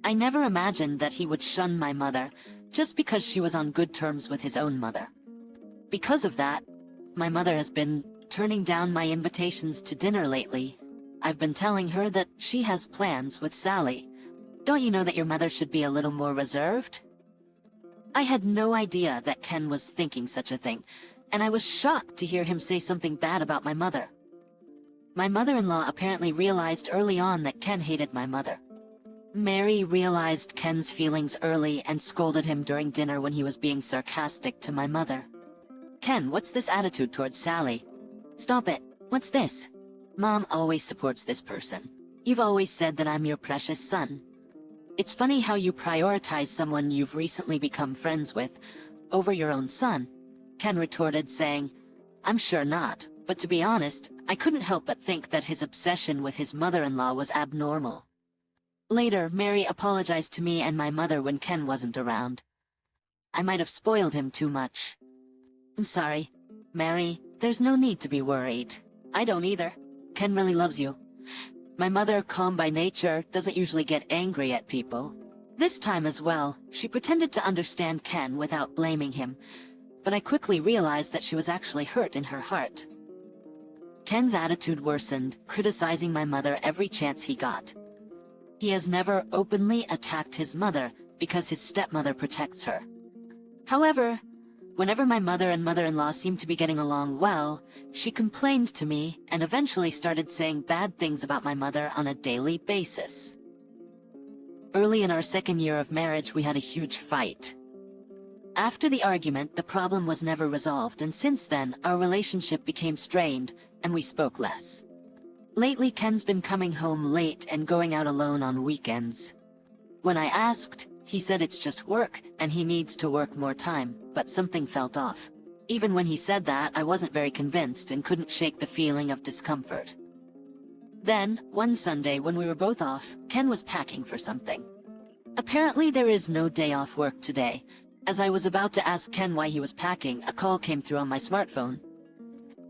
I never imagined that he would shun my mother just because she was on good terms with his own mother. Because of that, my mother has been turning down my invitations to dinner lately. I've been telling her that she has plans with Sally. "Don't you know that your mother should be a little more reserved?" I had no idea that Ken was thinking such a thing, and I was shocked to hear him say something bad about my mother. My mother-in-law apparently realized early on that Ken hated my mother. Mary realized Ken's feelings early and scolded him during dinner when he was being sarcastic to my mother. "Ken, what's this attitude towards Sally? Stop it. What's this? Mom always supports this person. You've always said that I'm your precious son. It's funny how you prioritize someone you've recently become friends with over your own son," Ken retorted, saying, "I'm sure not, but to be honest, I couldn't help but think that his obsession with his mother-in-law was abnormal." Later, Mary apologized to me and my mother when Ken wasn't around. "I might have spoiled him too much. I'm sorry, Mary, there's no need to be worried. I don't either. Ken really loves you." My mother, calm by nature, doesn't usually get angry at people. This time as well, she pretended to understand Ken without blaming him, but I quickly realized that she was actually hurt in her heart. Ken's attitude worsened, criticizing my mother every chance he got. He has never openly attacked his mother because his stepmother protects her. However, whenever my mother and mother-in-law seemed to be getting along well, she complained to me and eventually started saying bad things about my mother on a daily basis. Early in our second year of marriage, we had a huge fight. After the argument, the problem was never resolved, and since then, our relationship became strained, and we spoke less. Lately, Ken's been coming home late and going out alone on weekends. When I asked, he said it's just work, and he needs to work more time, but something felt off. Even when he said that, I wasn't very convinced and couldn't shake the feeling of discomfort. Then, one Sunday when we were both off, Ken was packing for something. Apparently there is no day off work today. As I was about to ask Ken why he was packing, a call came through on my smartphone.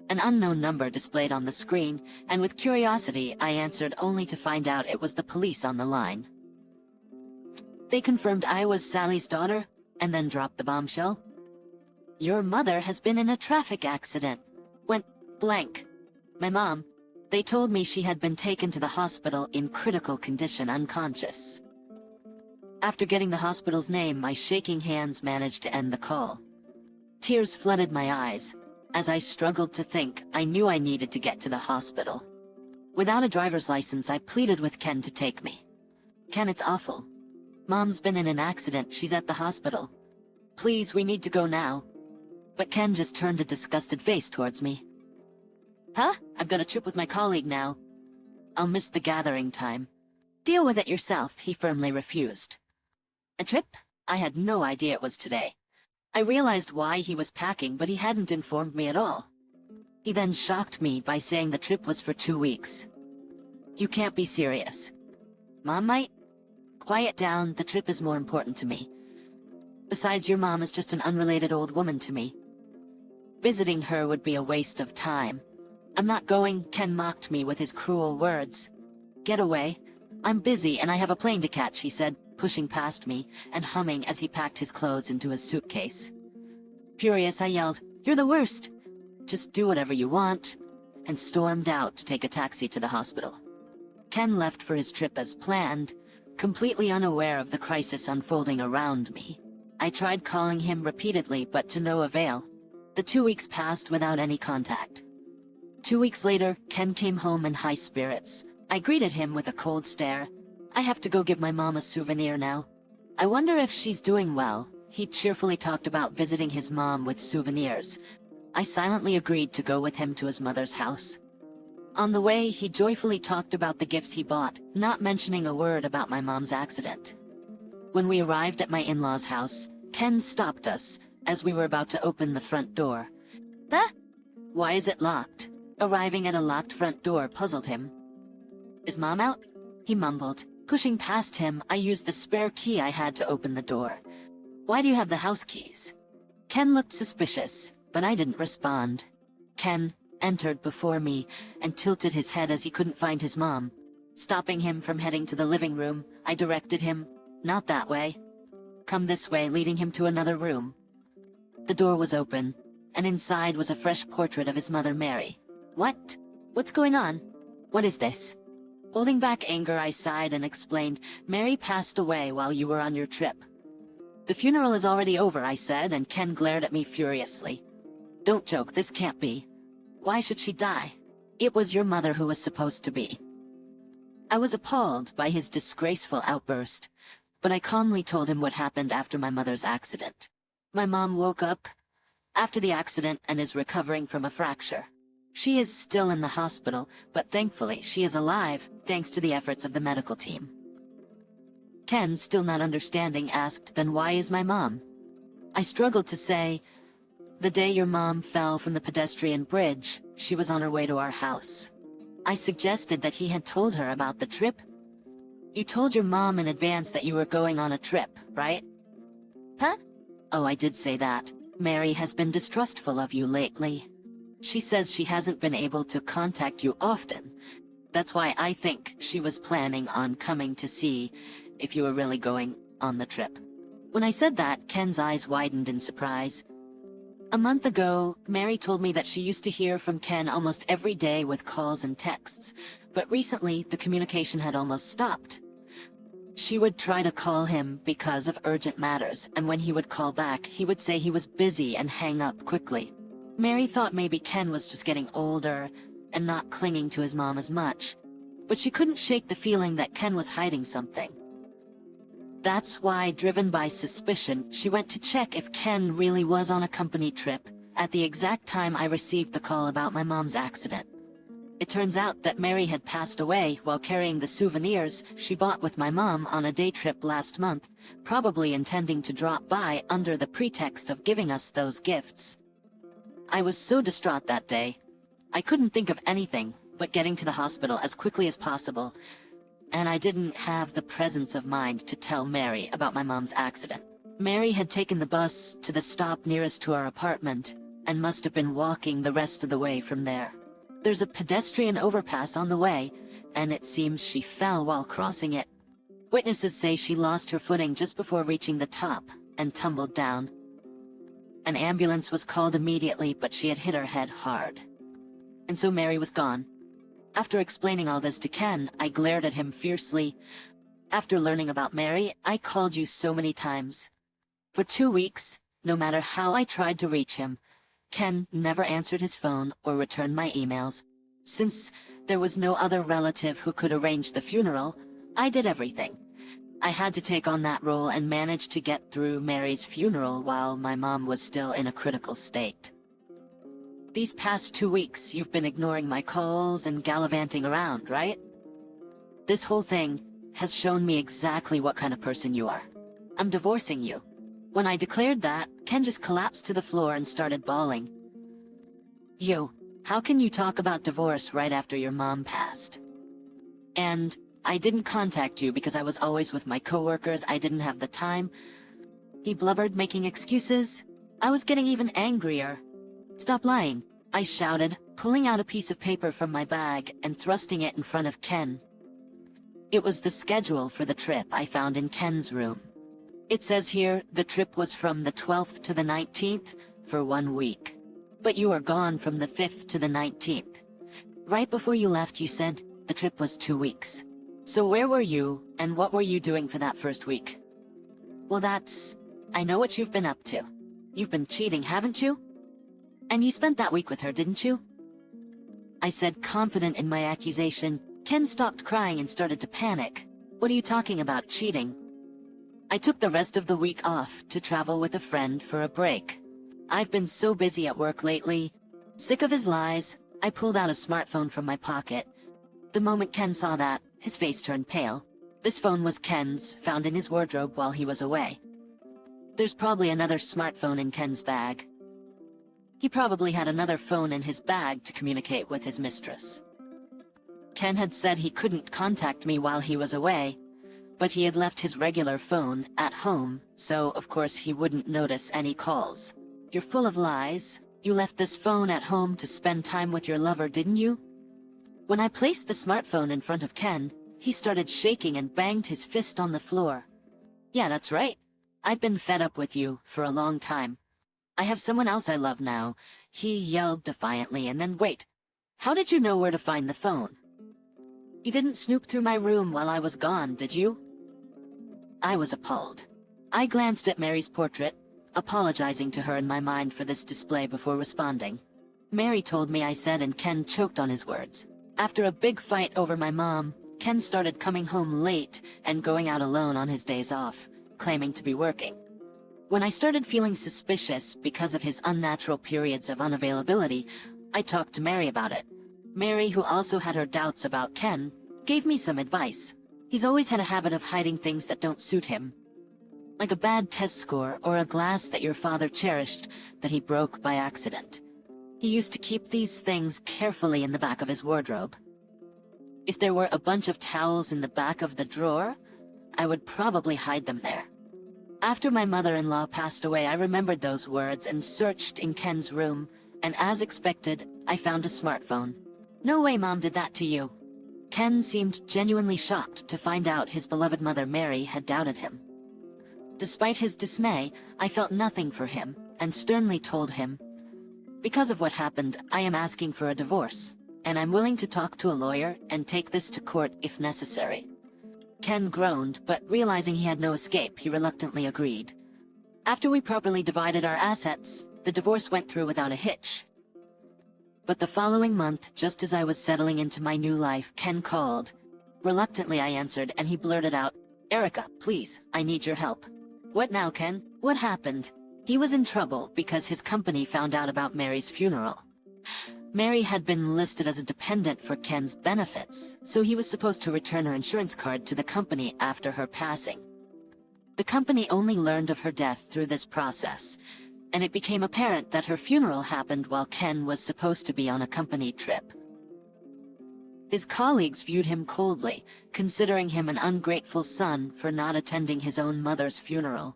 An unknown number displayed on the screen, and with curiosity, I answered only to find out it was the police on the line. They confirmed I was Sally's daughter, and then dropped the bombshell. "Your mother has been in a traffic accident. Went blank. My mom. They told me she had been taken to the hospital in critical condition, unconscious." After getting the hospital's name, my shaking hands managed to end the call. Tears flooded my eyes. As I struggled to think, I knew I needed to get to the hospital. Without a driver's license, I pleaded with Ken to take me. "Ken, it's awful. Mom's been in an accident, she's at the hospital. Please, we need to go now." But Ken just turned a disgusted face towards me. "Huh? I've got a trip with my colleague now. I'll miss the gathering time." "Deal with it yourself," he firmly refused. "A trip? I had no idea it was today." I realized why he was packing, but he hadn't informed me at all. He then shocked me by saying the trip was for 2 weeks. "You can't be serious." "Mom might." "Quiet down, the trip is more important to me. Besides, your mom is just an unrelated old woman to me. Visiting her would be a waste of time." "I'm not going," Ken mocked me with his cruel words. "Get away. I'm busy and I have a plane to catch, he said, pushing past me and humming as he packed his clothes into his suitcase. Furious, I yelled, "You're the worst! Just do whatever you want," and stormed out to take a taxi to the hospital. Ken left for his trip as planned, completely unaware of the crisis unfolding around me. I tried calling him repeatedly, but to no avail. The 2 weeks passed without any contact. 2 weeks later, Ken came home in high spirits. I greeted him with a cold stare. "I have to go give my mom a souvenir now. I wonder if she's doing well." He cheerfully talked about visiting his mom with souvenirs. I silently agreed to go with him to his mother's house. On the way, he joyfully talked about the gifts he bought, not mentioning a word about my mom's accident. When we arrived at my in-laws' house, Ken stopped us as we were about to open the front door. "Huh? Why is it locked?" Arriving at a locked front door puzzled him. "Is Mom out?" he mumbled. Pushing past him, I used the spare key I had to open the door. "Why do you have the house keys?" Ken looked suspicious, but I didn't respond. Ken entered before me and tilted his head as he couldn't find his mom. Stopping him from heading to the living room, I directed him, "Not that way. Come this way," leading him to another room. The door was open, and inside was a fresh portrait of his mother, Mary. "What? What's going on? What is this?" Holding back anger, I sighed and explained, "Mary passed away while you were on your trip." "The funeral is already over," I said, and Ken glared at me furiously. "Don't joke, this can't be. Why should she die? It was your mother who was supposed to be." I was appalled by his disgraceful outburst, but I calmly told him what happened after my mother's accident. My mom woke up after the accident and is recovering from a fracture. She is still in the hospital, but thankfully she is alive thanks to the efforts of the medical team. Ken, still not understanding, asked, "Then why is my mom?" I struggled to say, "The day your mom fell from the pedestrian bridge, she was on her way to our house." I suggested that he had told her about the trip. "You told your mom in advance that you were going on a trip, right?" "Huh? Oh, I did say that. Mary has been distrustful of you lately. She says she hasn't been able to contact you often. That's why I think she was planning on coming to see if you were really going on the trip." When I said that, Ken's eyes widened in surprise. "A month ago, Mary told me that she used to hear from Ken almost every day with calls and texts, but recently the communication had almost stopped. She would try to call him because of urgent matters, and when he would call back, he would say he was busy and hang up quickly. Mary thought maybe Ken was just getting older and not clinging to his mom as much, but she couldn't shake the feeling that Ken was hiding something. That's why, driven by suspicion, she went to check if Ken really was on a company trip at the exact time I received the call about my mom's accident. It turns out that Mary had passed away while carrying the souvenirs she bought with my mom on a day trip last month, probably intending to drop by under the pretext of giving us those gifts. I was so distraught that day. I couldn't think of anything but getting to the hospital as quickly as possible, and I didn't have the presence of mind to tell Mary about my mom's accident. Mary had taken the bus to the stop nearest to our apartment and must have been walking the rest of the way from there. There's a pedestrian overpass on the way, and it seems she fell while crossing it. Witnesses say she lost her footing just before reaching the top and tumbled down. An ambulance was called immediately, but she had hit her head hard. And so Mary was gone. After explaining all this to Ken, I glared at him fiercely. "After learning about Mary, I called you so many times. For 2 weeks, no matter how I tried to reach him, Ken never answered his phone or returned my emails. Since there was no other relative who could arrange the funeral, I did everything. I had to take on that role and managed to get through Mary's funeral while my mom was still in a critical state. These past 2 weeks, you've been ignoring my calls and gallivanting around, right? This whole thing has shown me exactly what kind of person you are. I'm divorcing you." When I declared that, Ken just collapsed to the floor and started bawling. "You, how can you talk about divorce right after your mom passed? And I didn't contact you because I was always with my coworkers, I didn't have the time." He blubbered, making excuses. I was getting even angrier. "Stop lying," I shouted, pulling out a piece of paper from my bag and thrusting it in front of Ken. It was the schedule for the trip I found in Ken's room. It says here the trip was from the 12th to the 19th for 1 week. But you were gone from the 5th to the 19th. Right before you left, you said the trip was 2 weeks. So where were you, and what were you doing for that first week? Well, I know what you've been up to. You've been cheating, haven't you? And you spent that week with her, didn't you? I said, confident in my accusation. Ken stopped crying and started to panic. What are you talking about, cheating? I took the rest of the week off to travel with a friend for a break. I've been so busy at work lately. Sick of his lies, I pulled out a smartphone from my pocket. The moment Ken saw that, his face turned pale. This phone was Ken's, found in his wardrobe while he was away. There's probably another smartphone in Ken's bag. He probably had another phone in his bag to communicate with his mistress. Ken had said he couldn't contact me while he was away, but he had left his regular phone at home, so of course he wouldn't notice any calls. You're full of lies. You left this phone at home to spend time with your lover, didn't you? When I placed the smartphone in front of Ken, he started shaking and banged his fist on the floor. Yeah, that's right. I've been fed up with you for a long time. I have someone else I love now, he yelled defiantly, and then wait. How did you know where to find the phone? You didn't snoop through my room while I was gone, did you? I was appalled. I glanced at Mary's portrait, apologizing to her in my mind for this display before responding. Mary told me I said, and Ken choked on his words. After a big fight over my mom, Ken started coming home late and going out alone on his days off, claiming to be working. When I started feeling suspicious because of his unnatural periods of unavailability, I talked to Mary about it. Mary, who also had her doubts about Ken, gave me some advice. He's always had a habit of hiding things that don't suit him. Like a bad test score or a glass that your father cherished that he broke by accident. He used to keep these things carefully in the back of his wardrobe. If there were a bunch of towels in the back of the drawer, I would probably hide them there. After my mother-in-law passed away, I remembered those words and searched in Ken's room, and as expected, I found a smartphone. No way Mom did that to you. Ken seemed genuinely shocked to find out his beloved mother Mary had doubted him. Despite his dismay, I felt nothing for him, and sternly told him, because of what happened, I am asking for a divorce, and I'm willing to talk to a lawyer and take this to court if necessary. Ken groaned, but realizing he had no escape, he reluctantly agreed. After we properly divided our assets, the divorce went through without a hitch. But the following month, just as I was settling into my new life, Ken called. Reluctantly I answered, and he blurted out, "Erica, please, I need your help." "What now, Ken? What happened?" He was in trouble because his company found out about Mary's funeral. Mary had been listed as a dependent for Ken's benefits, so he was supposed to return her insurance card to the company after her passing. The company only learned of her death through this process, and it became apparent that her funeral happened while Ken was supposed to be on a company trip. His colleagues viewed him coldly, considering him an ungrateful son for not attending his own mother's funeral.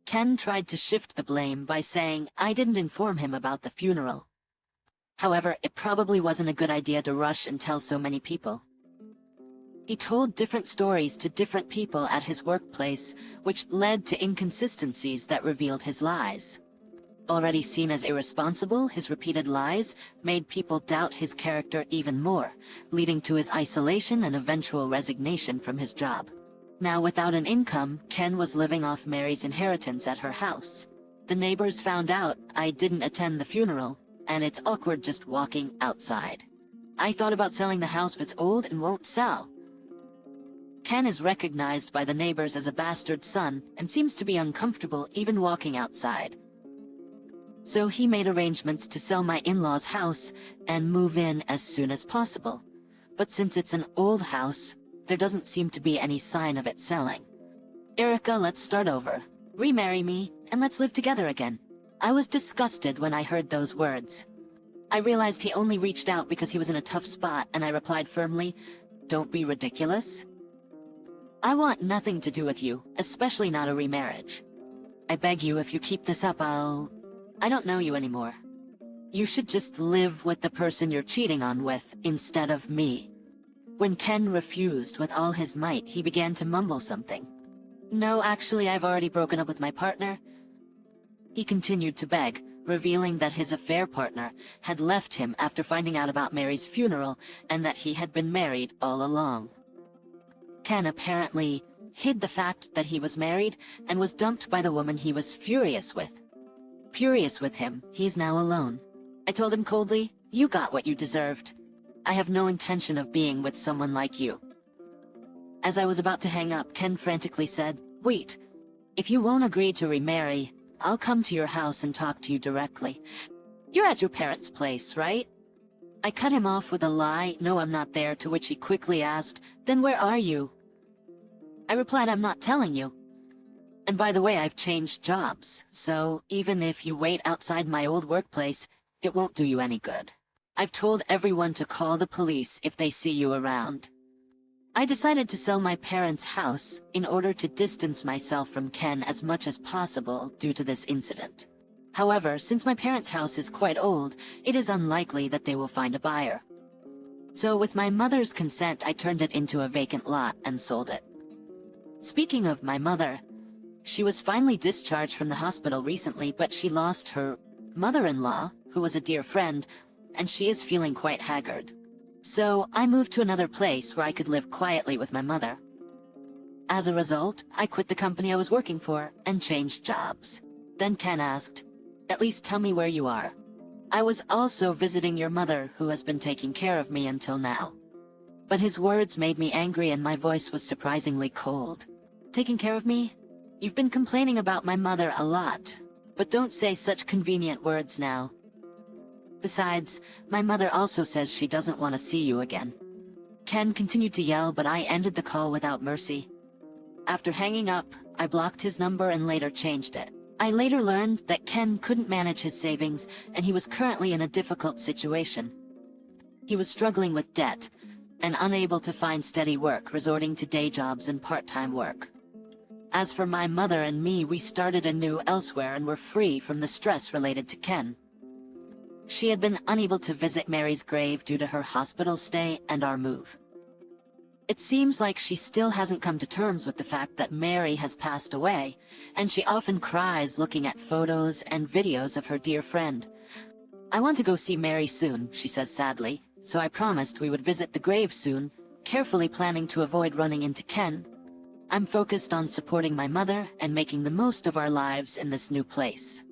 Ken tried to shift the blame by saying I didn't inform him about the funeral. However, it probably wasn't a good idea to rush and tell so many people. He told different stories to different people at his workplace, which led to inconsistencies that revealed his lies. Already seen as irresponsible, his repeated lies made people doubt his character even more, leading to his isolation and eventual resignation from his job. Now without an income, Ken was living off Mary's inheritance at her house. The neighbors found out I didn't attend the funeral, and it's awkward just walking outside. I thought about selling the house, but it's old and won't sell. Ken is recognized by the neighbors as a bastard son and seems to be uncomfortable even walking outside. So he made arrangements to sell my in-laws' house and move in as soon as possible. But since it's an old house, there doesn't seem to be any sign of it selling. Erica, let's start over. Remarry me, and let's live together again. I was disgusted when I heard those words. I realized he only reached out because he was in a tough spot, and I replied firmly, "Don't be ridiculous. I want nothing to do with you, especially not a remarriage. I beg you, if you keep this up, I don't know you anymore. You should just live with the person you're cheating on with instead of me." When Ken refused with all his might, he began to mumble something. "No, actually, I've already broken up with my partner." He continued to beg, revealing that his affair partner had left him after finding out about Mary's funeral and that he had been married all along. Ken apparently hid the fact that he was married and was dumped by the woman he was furious with. Furious with him, he's now alone. I told him coldly, "You got what you deserved. I have no intention of being with someone like you." As I was about to hang up, Ken frantically said, "Wait, if you won't agree to remarry, I'll come to your house and talk to you directly. You're at your parents' place, right?" I cut him off with a lie, "No, I'm not there," to which he quickly asked, "Then where are you?" I replied, "I'm not telling you. And by the way, I've changed jobs, so even if you wait outside my old workplace, it won't do you any good. I've told everyone to call the police if they see you around." I decided to sell my parents' house in order to distance myself from Ken as much as possible due to this incident. However, since my parents' house is quite old, it is unlikely that they will find a buyer. So with my mother's consent, I turned it into a vacant lot and sold it. Speaking of my mother, she was finally discharged from the hospital recently, but she lost her mother-in-law, who was a dear friend, and she is feeling quite haggard. So I moved to another place where I could live quietly with my mother. As a result, I quit the company I was working for and changed jobs. Then Ken asked, "At least tell me where you are." I was also visiting your mother, who has been taking care of me until now. But his words made me angry and my voice was surprisingly cold. "Taking care of me? You've been complaining about my mother a lot, but don't say such convenient words now. Besides, my mother also says she doesn't want to see you again." Ken continued to yell, but I ended the call without mercy. After hanging up, I blocked his number and later changed it. I later learned that Ken couldn't manage his savings and he was currently in a difficult situation. He was struggling with debt and unable to find steady work, resorting to day jobs and part-time work. As for my mother and me, we started anew elsewhere and were free from the stress related to Ken. She had been unable to visit Mary's grave due to her hospital stay and our move. It seems like she still hasn't come to terms with the fact that Mary has passed away, and she often cries looking at photos and videos of her dear friend. "I want to go see Mary soon," she says sadly, so I promised we would visit the grave soon, carefully planning to avoid running into Ken. I'm focused on supporting my mother and making the most of our lives in this new place.